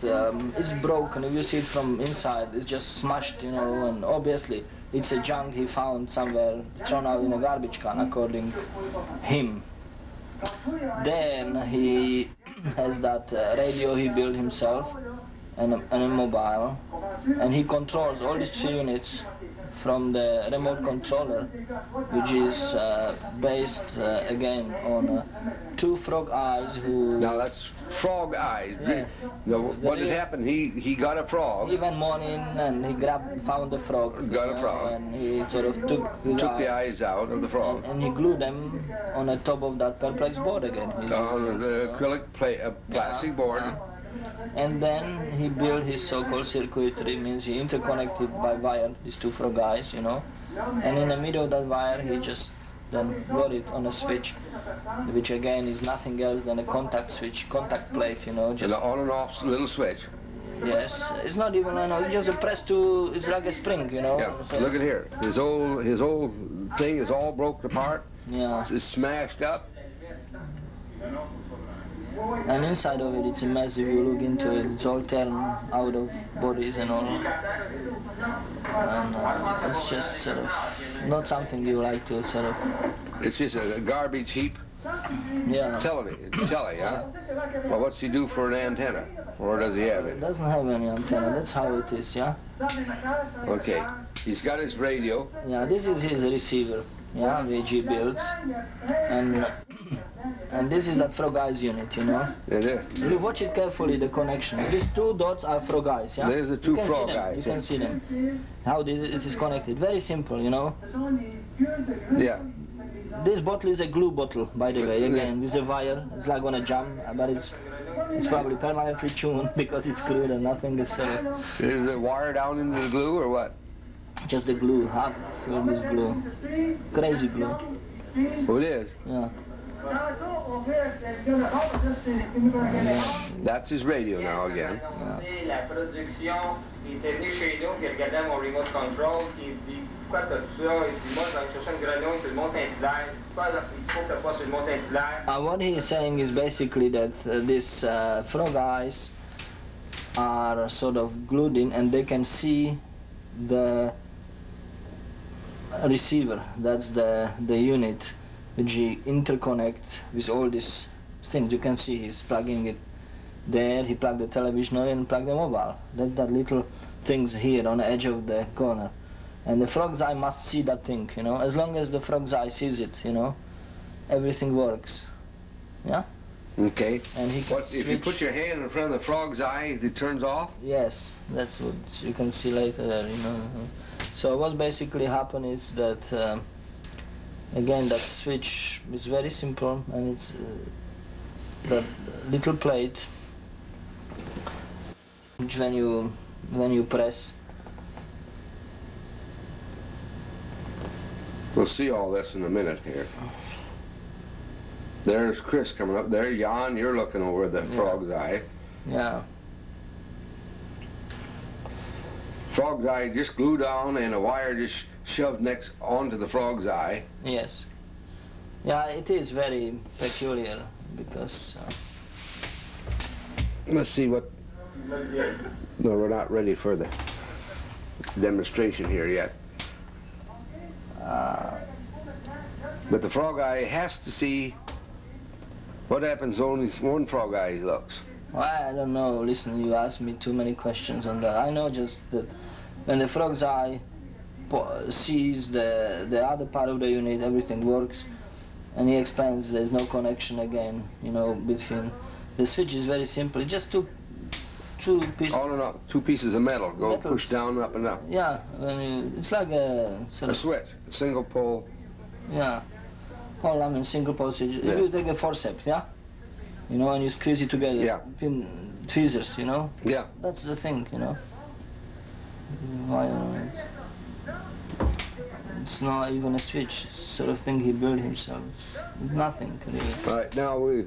it's broken. If you see it from inside, it's just smashed, you know, and obviously it's a junk he found somewhere, thrown out in a garbage can, according him. Then he has that radio he built himself, and a mobile, and he controls all these three units from the remote controller, which is based again on two frog eyes who... Now that's frog eyes. Yeah. No, what had happened, he got a frog. He went morning and he found the frog. Got a frog. And he sort of took the eyes out of the frog. And he glued them on the top of that perplex board again. On the acrylic plastic board. And then he built his so-called circuitry, means he interconnected by wire these two frog eyes, you know. And in the middle of that wire he just then got it on a switch, which again is nothing else than a contact switch, contact plate, you know. Just an on and off little switch. Yes, it's not even, you know, it's just a press to, it's like a spring, you know. Yeah, so look at here. His old thing is all broken apart. Yeah. It's smashed up. And inside of it, it's a mess if you look into it. It's all torn out of bodies and all. And it's just sort of not something you like to sort of... It's just a garbage heap. Yeah. Telly, yeah? Well, what's he do for an antenna? Or does he have it? It doesn't have any antenna, that's how it is, yeah? Okay. He's got his radio. Yeah, this is his receiver, yeah, which he builds. And this is that frog eyes unit, you know. You watch it carefully, the connection. These two dots are frog eyes, yeah? There's the two frog eyes. You can see them. How it is connected. Very simple, you know. Yeah. This bottle is a glue bottle, by the way, again, with a wire. It's like on a jam, but it's probably permanently tuned because it's glued and nothing is Is the wire down in the glue or what? Just the glue, half filled with glue. Crazy glue. Oh, it is? Yeah. That's his radio now again. What he is saying is basically that these frog eyes are sort of glued in and they can see the receiver. That's the unit which he interconnect with all these things. You can see he's plugging it there, he plugged the television on and plugged the mobile. That's that little things here on the edge of the corner. And the frog's eye must see that thing, you know. As long as the frog's eye sees it, you know, everything works. Yeah? Okay. And he can if you put your hand in front of the frog's eye, it turns off? Yes, that's what you can see later there, you know. So what's basically happened is that again, that switch is very simple, and it's that little plate which when you press. We'll see all this in a minute here. There's Chris coming up there. Jan, you're looking over the frog's eye. Yeah. frog's eye just glued down and a wire just shoved next onto the frog's eye. Yes. Yeah, it is very peculiar because... Let's see what... No, we're not ready for the demonstration here yet. But the frog eye has to see what happens only one frog eye looks. Well, I don't know. Listen, you asked me too many questions on that. I know just that when the frog's eye sees the other part of the unit, everything works, and he expands, there's no connection again, you know, between... The switch is very simple. It's just two pieces... Oh, no, two pieces of metal go push down, up, and up. Yeah, it's like a... A switch, a single pole. Yeah. Well, I mean, single pole switch. If you take a forceps, yeah? You know, and you squeeze it together. Yeah. Tweezers, you know? Yeah. That's the thing, you know? Why, it's not even a switch. It's sort of thing he built himself. It's nothing, really. All right, now we...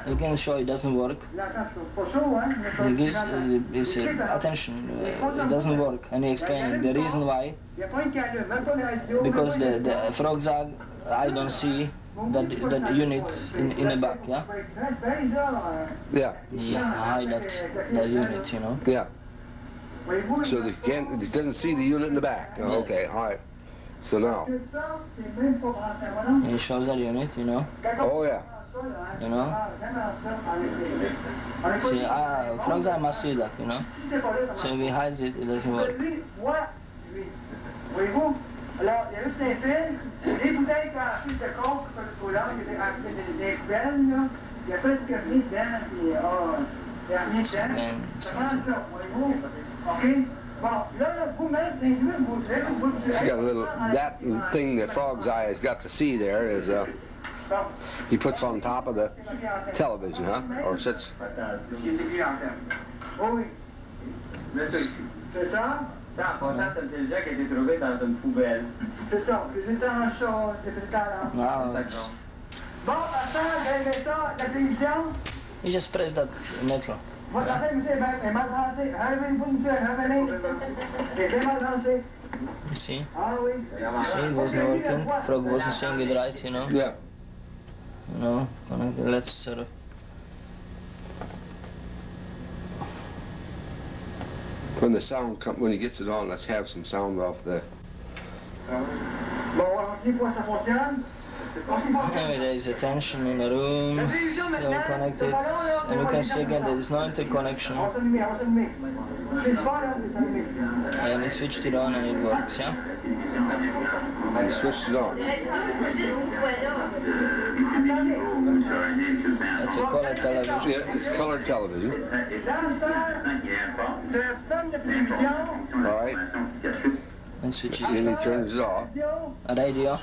You can show it doesn't work. He gives attention, it doesn't work, and he explains the reason why. Because the frog's eye don't see that unit in the back, yeah? Yeah. He hide that unit, you know? Yeah. So he doesn't see the unit in the back. Oh, okay, all right. So now. He shows that unit, you know? Oh, yeah. You know? See, frog's eye must see that, you know? So if he hides it, it doesn't work. Alors, il y a juste un fil, des bouteilles cassées de coke, collant, il y a des poubelles, là. Il y a presque rien dedans, puis il y a rien dedans. Ça prend ça, voyez-vous? OK? Bon, là, vous-même, He's got a little, that thing that frog's eye has got to see there is, he puts on top of the television, huh? Or sits. Oui. C'est ça? C'est intelligent qui a été trouvé dans une poubelle. C'est ça, les états chauds, c'est là. Bon, attends, la télévision. You just press that metal. Votre affaire, monsieur, est mal brancé. Enlevez-vous, monsieur, revenez. C'est mal brancé. You see? Ah oui. You see, it wasn't working. Frog wasn't seeing it right, you know? Yeah. You know, let's sort of... When the sound when he gets it on, let's have some sound off the... Anyway, there is a tension in the room, they're all connected, and you can see again there is no interconnection. And he switched it on and it works, yeah? He switched it on. That's a color television. Yeah, it's colored television. All right. And switches And it. he turns it off. A radio.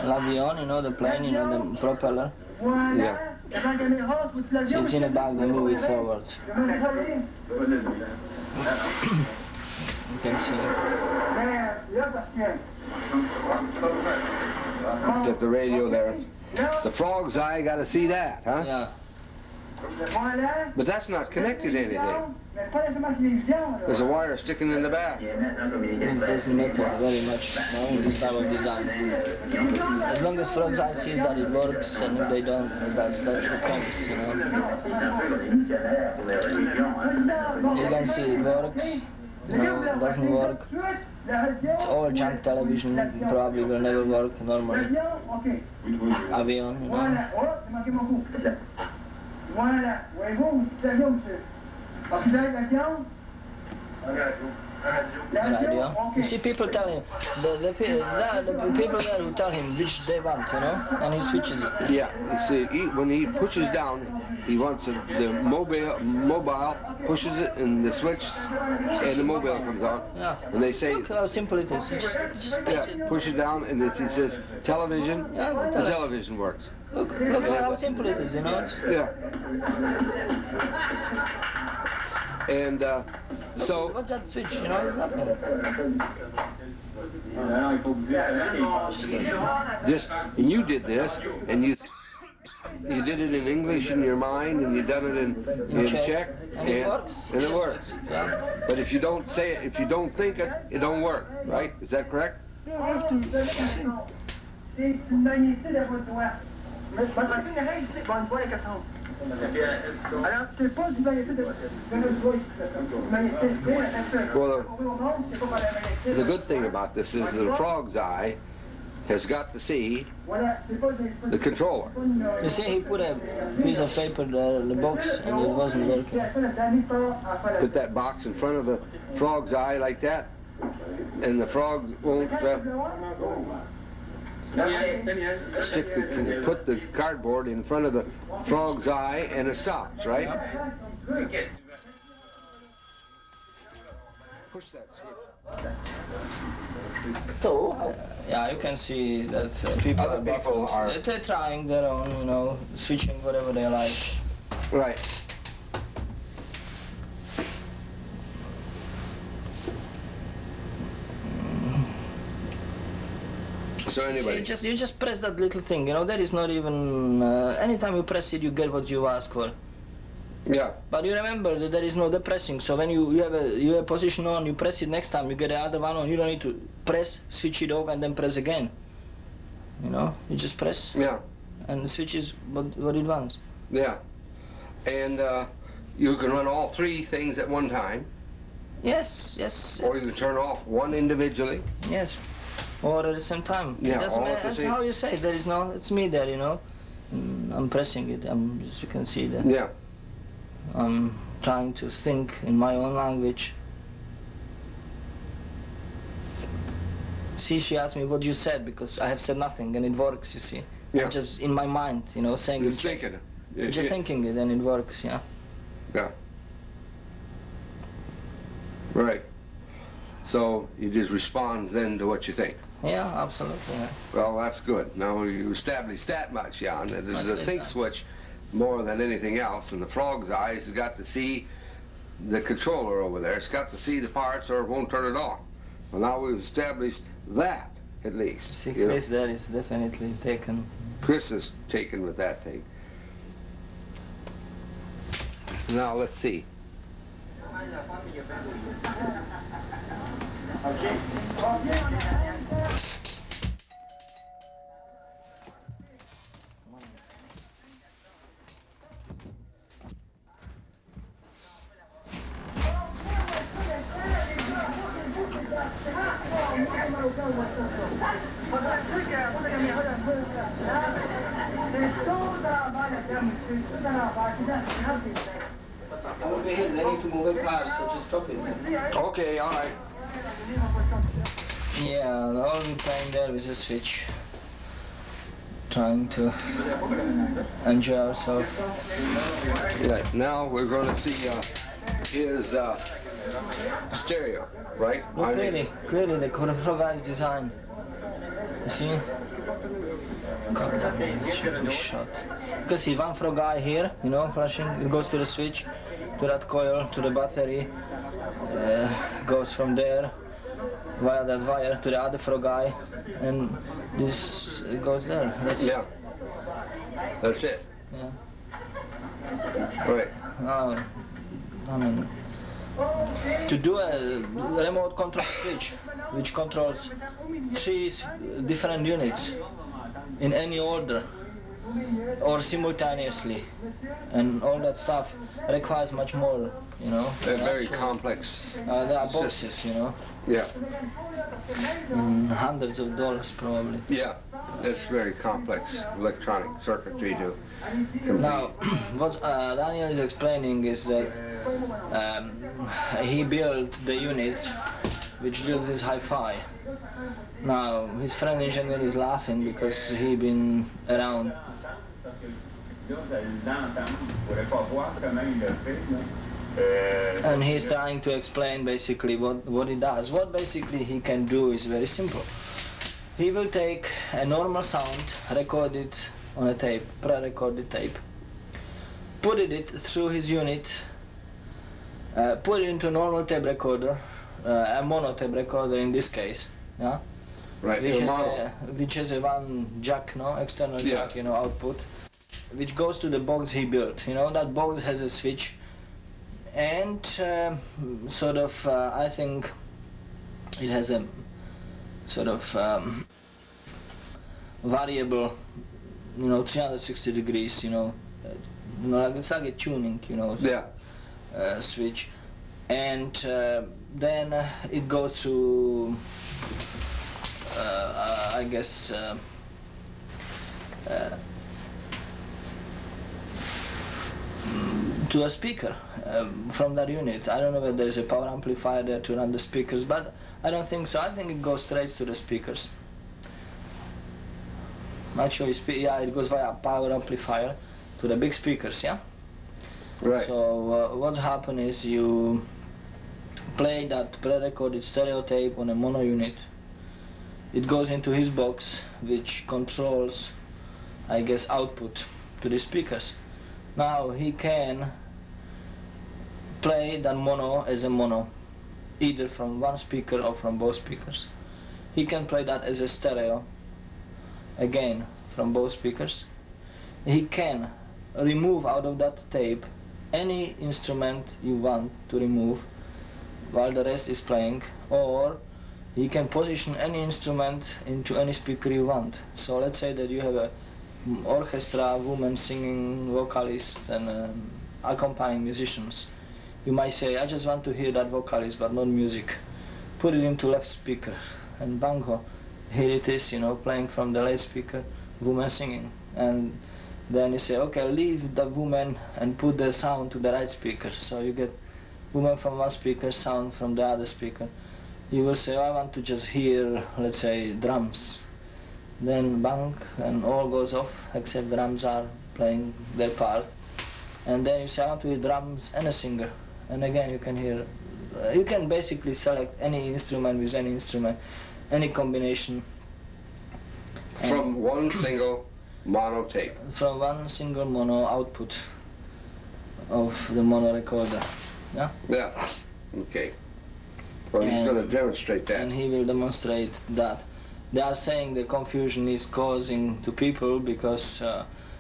L'avion, you know, the plane, you know, the propeller. Yeah. So it's in the back, they move it forward. You can see. Get the radio there. The frog's eye got to see that, huh? Yeah. But that's not connected to anything. There's a wire sticking in the back. It doesn't matter very much, no, in this type of design. As long as frog's eye sees that it works, and if they don't, that's the promise, you know. You can see it works, you know, it doesn't work. It's all junk television, probably will never work normally. Avion, you know. Voilà, voyez-vous, c'est l'avion, monsieur. Parce que vous avez l'avion? Radio. You see, people tell him, the people there who tell him which they want, you know, and he switches it. Yeah, you see, when he pushes down, he wants the mobile pushes it, and the switch, and the mobile comes on. Yeah. And they say, look how simple it is. You just push it down, and if he says television, yeah, the television works. Look how simple it is, you know. Yeah. And so... What's that switch, you know, it's nothing. This, and you did this, and you did it in English in your mind, and you done it in Czech, and it works. And it works. Yeah. But if you don't say it, if you don't think it, it don't work, right? Is that correct? Well, the good thing about this is the frog's eye has got to see the controller. You see, he put a piece of paper there in the box and it wasn't working. Put that box in front of the frog's eye like that, and the frog won't put the cardboard in front of the frog's eye, and it stops, right? Push that switch. So, yeah, you can see that Other people are... They're trying their own, you know, switching whatever they like. Right. So anyway, you just press that little thing, you know. There is not even anytime you press it, you get what you ask for. yeah. But you remember that there is no depressing. So when you have a position on, you press it next time, you get the other one on. You don't need to press, switch it off, and then press again. You know, you just press. Yeah. And the switch is what it wants. Yeah. And you can run all three things at one time. Yes, yes. Or you can turn off one individually. Yes. Or at the same time. Yeah, It doesn't all at matter. the That's same... how you say. There is no. It's me there, you know. I'm pressing it. As you can see that. Yeah. I'm trying to think in my own language. See, she asked me what you said because I have said nothing and it works. You see. Yeah. I'm just in my mind, you know, saying. Just thinking it. Just thinking it, and it works. Yeah. Yeah. Right. So it just responds then to what you think. Yeah, absolutely. Yeah. Well, that's good. Now you established that much, Jan. That is a think switch more than anything else, and the frog's eyes has got to see the controller over there. It's got to see the parts or it won't turn it on. Well, now we've established that, at least. See, Chris there is definitely taken. Chris is taken with that thing. Now, let's see. Over here, they need to move a car, so just stop it. Okay, all right. Yeah, all we're playing there with the switch. Trying to enjoy ourselves. Right, now we're going to see his stereo, right? Look, clearly the frog eyes design. You see? God damn it, it should be shot. You can see one frog eye here, you know, flashing. It goes to the switch, to that coil, to the battery. Goes from there via that wire to the other frog eye, and this goes there. Yeah. That's it. Yeah. Right. Now, I mean, to do a remote control switch which controls 3 different units in any order or simultaneously, and all that stuff requires much more, you know. They're very complex. There are boxes, you know. Yeah. Hundreds of dollars probably. Yeah, that's very complex electronic circuitry to complete. Now, what Daniel is explaining is that he built the unit which deals with hi-fi. Now, his friend engineer is laughing because he been around. And he's trying to explain basically what he does. What basically he can do is very simple. He will take a normal sound, record it on a tape, pre-recorded tape, put it through his unit, put it into a normal tape recorder, a mono tape recorder in this case, yeah? Right, which has a one jack, no, external jack, you know, output, which goes to the box he built. You know, that box has a switch, and sort of, I think it has a sort of variable, you know, 360 degrees, you know, like it's like a tuning, you know, switch, and then it goes to, I guess, to a speaker from that unit. I don't know whether there's a power amplifier there to run the speakers, but I don't think so. I think it goes straight to the speakers. Actually, yeah, it goes via power amplifier to the big speakers, yeah? Right. So what's happened is you play that pre-recorded stereo tape on a mono unit. It goes into his box, which controls, I guess, output to the speakers. Now he can play that mono as a mono, either from one speaker or from both speakers. He can play that as a stereo, again from both speakers. He can remove out of that tape any instrument you want to remove while the rest is playing, or you can position any instrument into any speaker you want. So let's say that you have a orchestra, woman singing, vocalist, and accompanying musicians. You might say, I just want to hear that vocalist but not music. Put it into left speaker, and bango, here it is, you know, playing from the left speaker, woman singing. And then you say, okay, leave the woman and put the sound to the right speaker. So you get woman from one speaker, sound from the other speaker. You will say, oh, I want to just hear, let's say, drums. Then bang, and all goes off, except drums are playing their part. And then you say, I want to hear drums and a singer. And again, you can hear, you can basically select any instrument with any instrument, any combination. From one single mono tape. From one single mono output of the mono recorder. Yeah? Yeah, okay. Well, he's going to demonstrate that. And he will demonstrate that. They are saying the confusion is causing to people because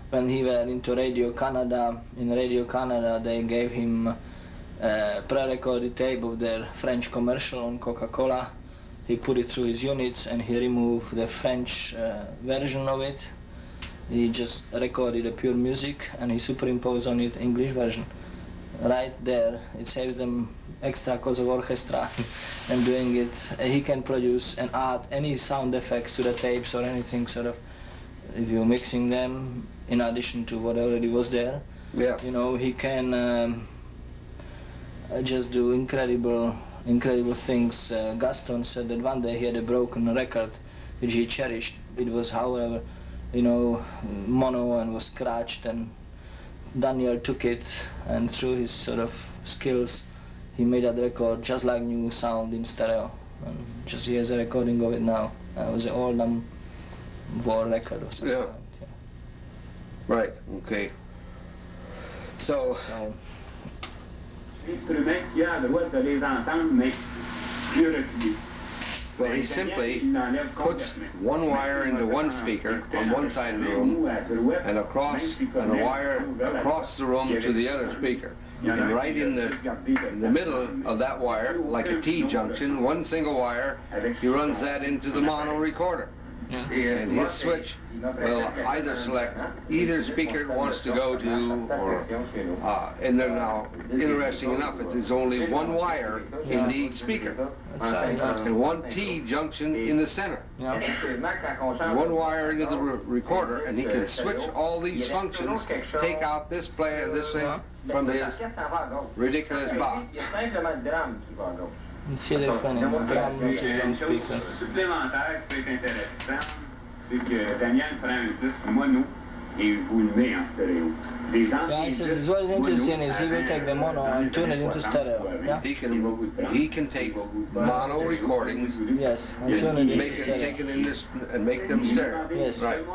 when he went into Radio Canada, in Radio Canada they gave him a pre-recorded tape of their French commercial on Coca-Cola. He put it through his units and he removed the French version of it. He just recorded the pure music and he superimposed on it English version. Right there, it saves them extra cost of orchestra and doing it. He can produce and add any sound effects to the tapes or anything, sort of, if you're mixing them in addition to what already was there. Yeah. You know, he can just do incredible things. Gaston said that one day he had a broken record which he cherished. It was, however, you know, mono and was scratched, and Daniel took it, and through his sort of skills he made that record just like new sound in stereo, and just he has a recording of it now. It was an old war record or something. Yeah. Right, okay. So well, he simply puts one wire into one speaker on one side of the room and a wire across the room to the other speaker. And right in the middle of that wire, like a T-junction, one single wire, he runs that into the mono recorder. Yeah. And his switch will either select either speaker it wants to go to, or and then now, interesting enough, it's only one wire in each speaker, and one T junction in the center. One wire into the recorder, and he can switch all these functions, take out this player, this thing, from his ridiculous box. See the explaining drum speaker. Supplémentaire qui peut être intéressant, c'est que Daniel prend un disque mono et vous le met en stéréo. Yeah, he says what is interesting is he will take the mono and tune it into stereo. Yeah? He can take mono recordings, yes, and tune it into stereo. take it in this and make them stereo. Yes. Right.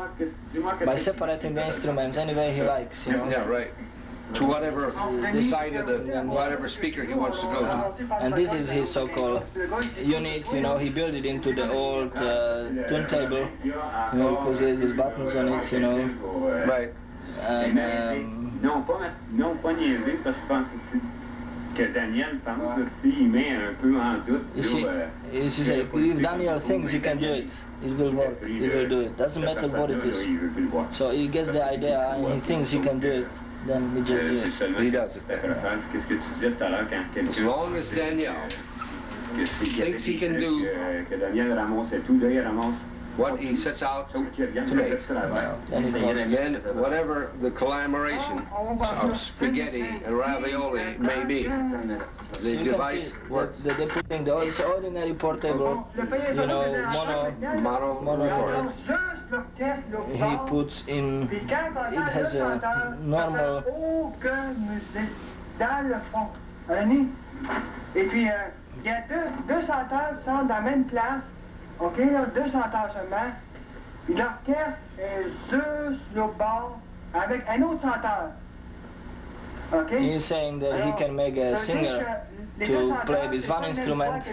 By separating the instruments any way he likes, you know. Yeah, right. to whatever side of the whatever speaker he wants to go to. And this is his so-called unit, you know, he built it into the old turntable, you know, because there's these buttons on it, you know. Right. And, non, pas niaiser, parce que je pense que Daniel pense aussi, il met un peu en doute. If Daniel thinks he can do it, it will work, he will do it. Doesn't matter what it is. So he gets the idea and he thinks he can do it, then he just do it. He does it. As long as Daniel thinks he can do what he sets out to make, then whatever the collaboration of spaghetti and ravioli may be, the device works. They're putting the ordinary portable, you know, mono. He puts in, it has a normal. Et puis, il y a deux chanteurs qui sont dans la même place. OK, là, deux chanteurs seulement. Puis l'orchestre est juste l'autre bord avec un autre chanteur. OK? He's saying that he can make a singer to play with one instrument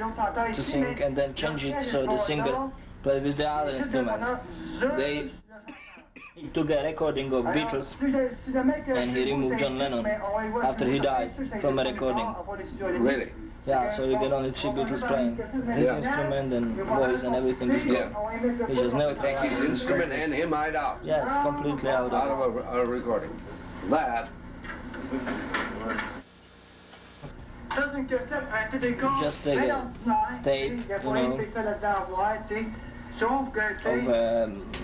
to sing and then change it so the singer plays with the other instrument. They took a recording of Beatles and he removed John Lennon after he died from a recording. Really? Yeah, so you get only three Beatles playing. His instrument and voice and everything is gone. He just never Take his instrument and him right out. Yes, completely out of a recording. That. Just take a tape, you know, of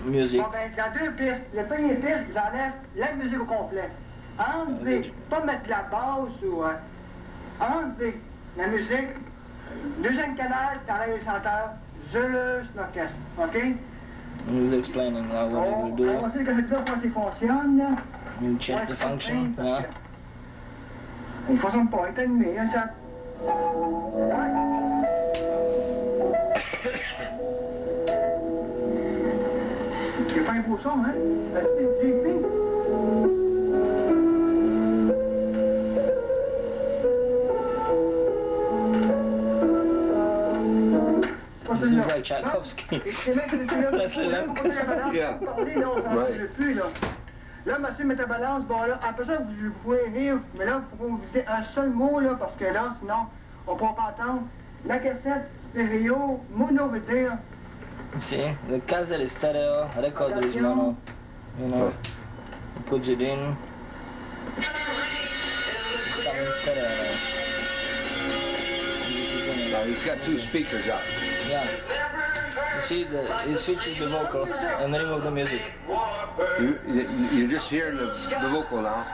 music. Dans deux pistes, la première piste, j'enlève la musique au complet. Enlever, pas mettre la basse ou enlever la musique. Deuxième canal, t'enlèves les chanteurs, juste l'orchestre, OK? He was explaining what he will do. On va essayer de dire comment ça fonctionne, là. You check the function, yeah. Il ne fonctionne pas, il est animé, hein, ça. Il n'y a pas un beau son, hein? C'est JP. This is like Tchaikovsky. Yeah. Right. Là, monsieur met la balance, bon là, après ça, vous pouvez rire, mais là, il faut que vous disiez un seul mot, là, parce que là, sinon, on ne pourra pas entendre. La cassette stéréo, mono veut dire. See, the cassette is stereo, recorder is mono. You know, he puts it in. It's coming stereo now. And this is in it. Now he's got two speakers out. Yeah. You see, he switches the vocal and remove the music. You're just hearing the vocal now.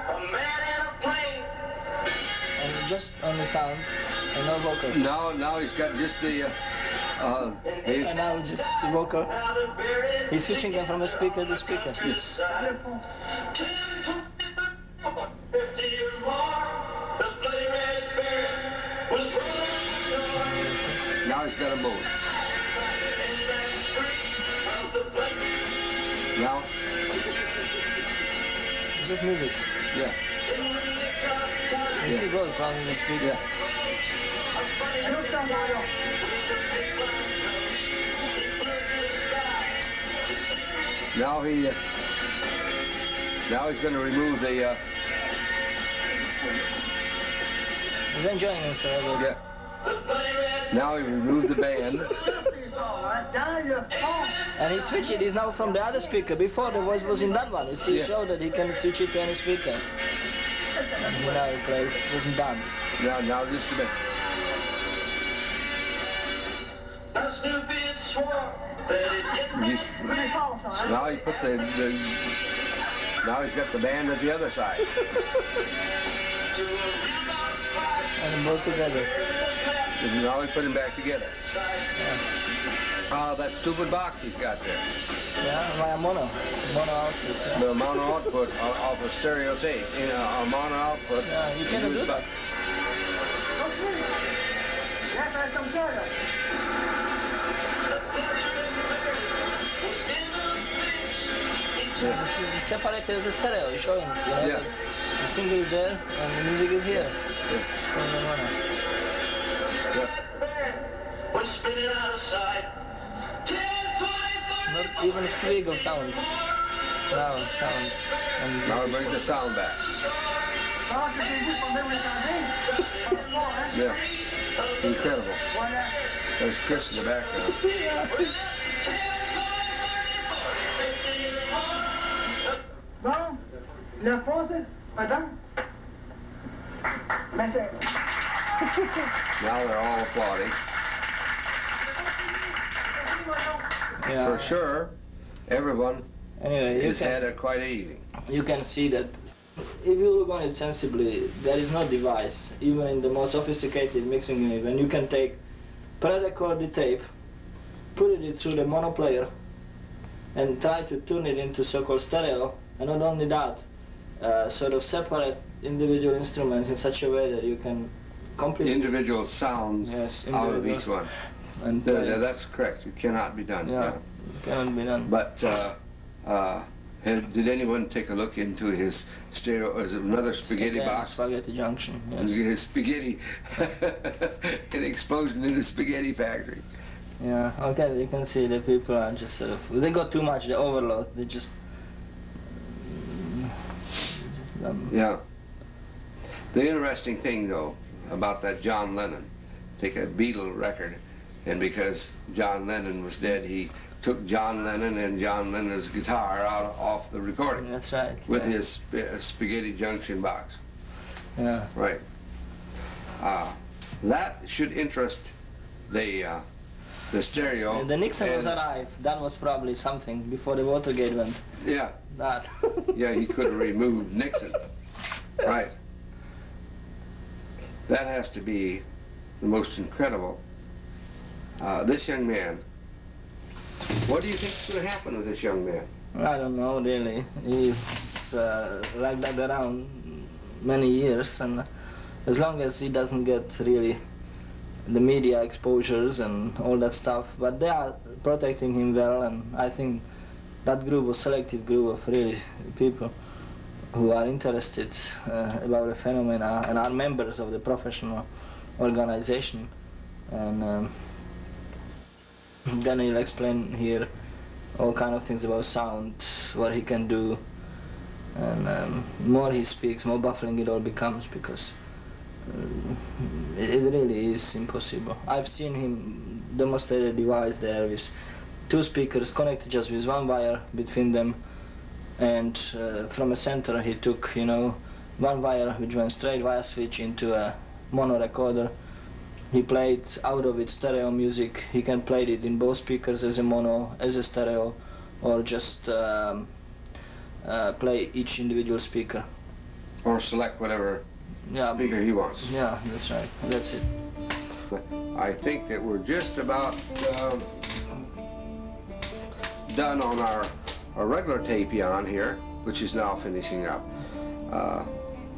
And just on the sound and no vocal. Now he's got just the. And now just the vocal. He's switching them from a speaker to speaker. Yes. Now he's got a mode. Now? It's just music. Yeah. You see, it goes from the speaker. Yeah. Now he's going to remove the. He's enjoying himself. Yeah. Now he removed the band. And he switched it. He's now from the other speaker. Before the voice was in that one. You see, Yeah. it showed that he can switch it to any speaker. And now he plays just in band. Now just a bit. Now he put now he's got the band at the other side. And both together. And now he put them back together. Yeah. That stupid box he's got there. Yeah, my mono output. Yeah. The mono output off a stereo tape. A mono output. Yeah, you can do that. Yeah. It's separated as a stereo, you're showing, you know. Yeah. The singer is there and the music is here. Yes. From the mono. Yep. Not even a squeak of sound. Now sounds. And Now bring the sound back. Yeah. Incredible. There's Chris in the background. Bon, la France, madame. Now they're all applauding. yeah. For sure, everyone Anyway, has had quite an evening. you can see that if you look on it sensibly, there is no device, even in the most sophisticated mixing unit, when you can take pre-recorded tape, put it through the mono player, and try to tune it into so-called stereo, and not only that, sort of separate individual instruments in such a way that you can completely... Individual sounds Yes, out of each one. And That's correct. It cannot be done. yeah, it cannot be done. But did anyone take a look into his stereo? Is it another spaghetti box? Spaghetti junction, yes. His spaghetti, an explosion in the spaghetti factory. Yeah, okay, you can see the people are just sort of, they got too much, they overload, they just Yeah. The interesting thing, though, about that John Lennon, take a Beatle record, and because John Lennon was dead, he took John Lennon and John Lennon's guitar off the recording. That's right. With yeah. his spaghetti junction box. Yeah. Right. That should interest the stereo. The Nixon was arrived, that was probably something before the Watergate went. Yeah. That. Yeah, he could have removed Nixon. Right. That has to be the most incredible. This young man, what do you think is going to happen with this young man? I don't know, really. He's like that around many years, and as long as he doesn't get really the media exposures and all that stuff, but they are protecting him well, and I think that group was selected group of really people who are interested about the phenomena and are members of the professional organization. And then he'll explain here all kind of things about sound, what he can do, and more he speaks, more baffling it all becomes, because it really is impossible. I've seen him demonstrate a device there with two speakers connected just with one wire between them, and from a center he took, you know, one wire which went straight via switch into a mono recorder. He played out of it stereo music. He can play it in both speakers as a mono, as a stereo, or just play each individual speaker. Or select whatever speaker he wants. Yeah, that's right. That's it. I think that we're just about done on our regular tape on here, which is now finishing up.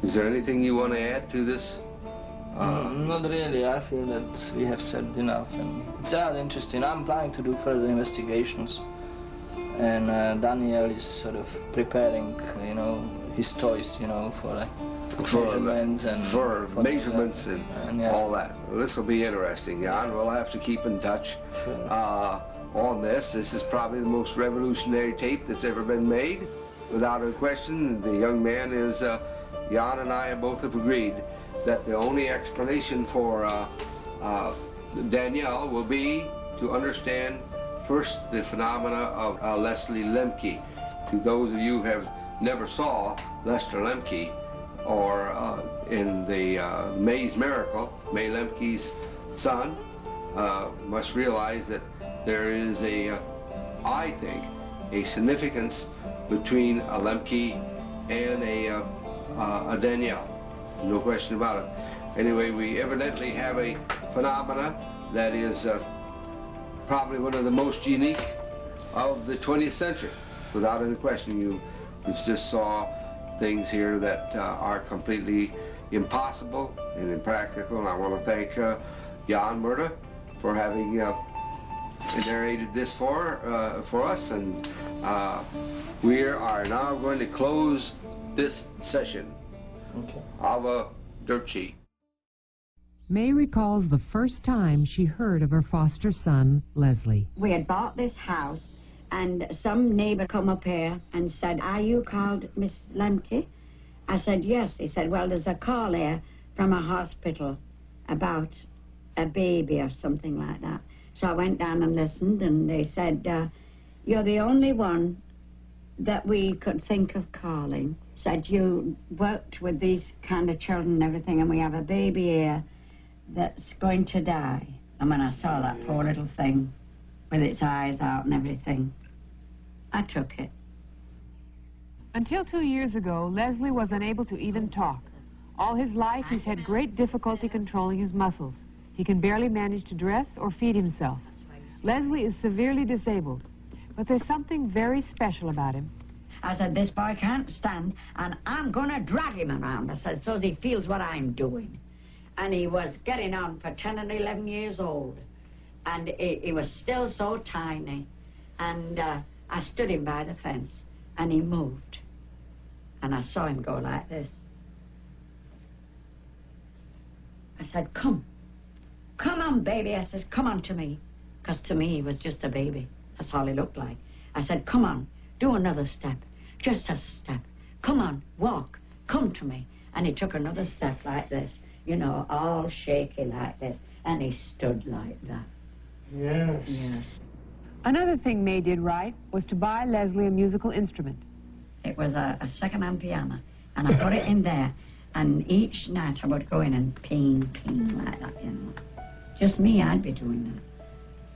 Is there anything you want to add to this? Not really. I feel that we have said enough, and it's rather interesting. I'm planning to do further investigations, and Daniel is sort of preparing, you know, his toys, you know, for measurements and yeah. All that. Well, this will be interesting, Jan. We'll have to keep in touch on this. This is probably the most revolutionary tape that's ever been made, without a question. The young man is, Jan and I both have agreed that the only explanation for Danielle will be to understand first the phenomena of Leslie Lemke. To those of you who have never saw Lester Lemke, or in the May's Miracle, May Lemke's son, must realize that there is I think, a significance between a Lemke and a Danielle. No question about it. Anyway, we evidently have a phenomena that is probably one of the most unique of the 20th century. Without any question, you just saw things here that are completely impossible and impractical. And I want to thank Jan Merta for having narrated this for us. And we are now going to close this session Okay. of a dirt sheet. May recalls the first time she heard of her foster son, Leslie. We had bought this house, and some neighbor come up here and said, "Are you called Miss Lemke?" I said, "Yes." He said, "Well, there's a call here from a hospital about a baby or something like that." So I went down and listened, and they said, "You're the only one that we could think of calling." Said, "You worked with these kind of children and everything, and we have a baby here that's going to die." And when I saw that poor little thing with its eyes out and everything, I took it. Until 2 years ago, Leslie was unable to even talk. All his life, he's had great difficulty controlling his muscles. He can barely manage to dress or feed himself. Leslie is severely disabled, but there's something very special about him. I said, "This boy can't stand, and I'm going to drag him around." I said, "so he feels what I'm doing." And he was getting on for 10 and 11 years old. And he was still so tiny. And I stood him by the fence, and he moved. And I saw him go like this. I said, "Come. Come on, baby." I says, "Come on to me." Because to me, he was just a baby. That's all he looked like. I said, "Come on, do another step. Just a step. Come on, walk. Come to me." And he took another step like this. You know, all shaky like this. And he stood like that. Yes. Yes. Another thing May did right was to buy Leslie a musical instrument. It was a second-hand piano. And I put it in there. And each night I would go in and ping like that, you know. Just me, I'd be doing that.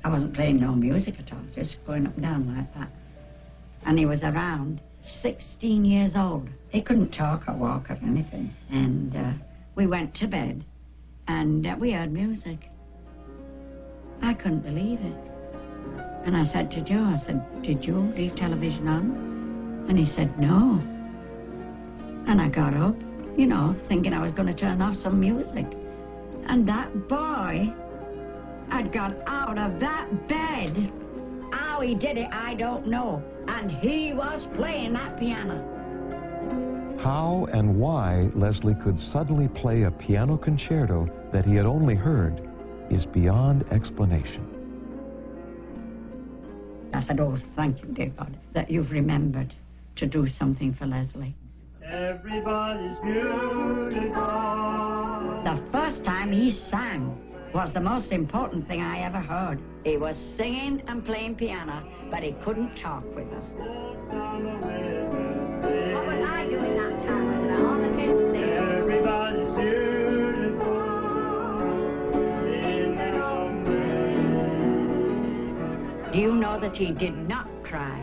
I wasn't playing no music at all, just going up and down like that. And he was around 16 years old. He couldn't talk or walk or anything. And we went to bed, and we heard music. I couldn't believe it. And I said to Joe, I said, "Did you leave television on?" And he said, "No." And I got up, you know, thinking I was going to turn off some music. And that boy had got out of that bed. How he did it, I don't know. And he was playing that piano. How and why Leslie could suddenly play a piano concerto that he had only heard is beyond explanation. I said, "Oh, thank you, dear God, that you've remembered to do something for Leslie." Everybody's beautiful. The first time he sang was the most important thing I ever heard. He was singing and playing piano, but he couldn't talk with us. What was I doing that time? Was it all the kids singing? Everybody's beautiful. Do you know that he did not cry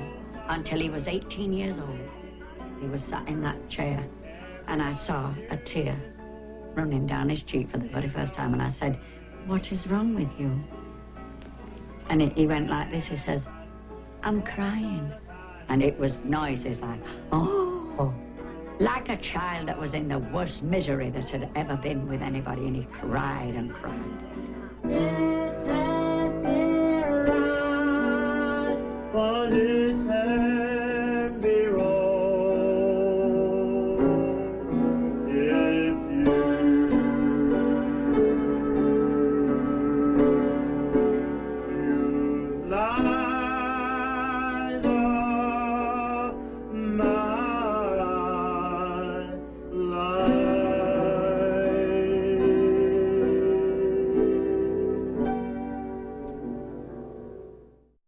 until he was 18 years old? He was sat in that chair, and I saw a tear running down his cheek for the very first time, and I said, "What is wrong with you?" And he went like this, he says, "I'm crying." And it was noises like, "Oh," like a child that was in the worst misery that had ever been with anybody, and he cried and cried. What is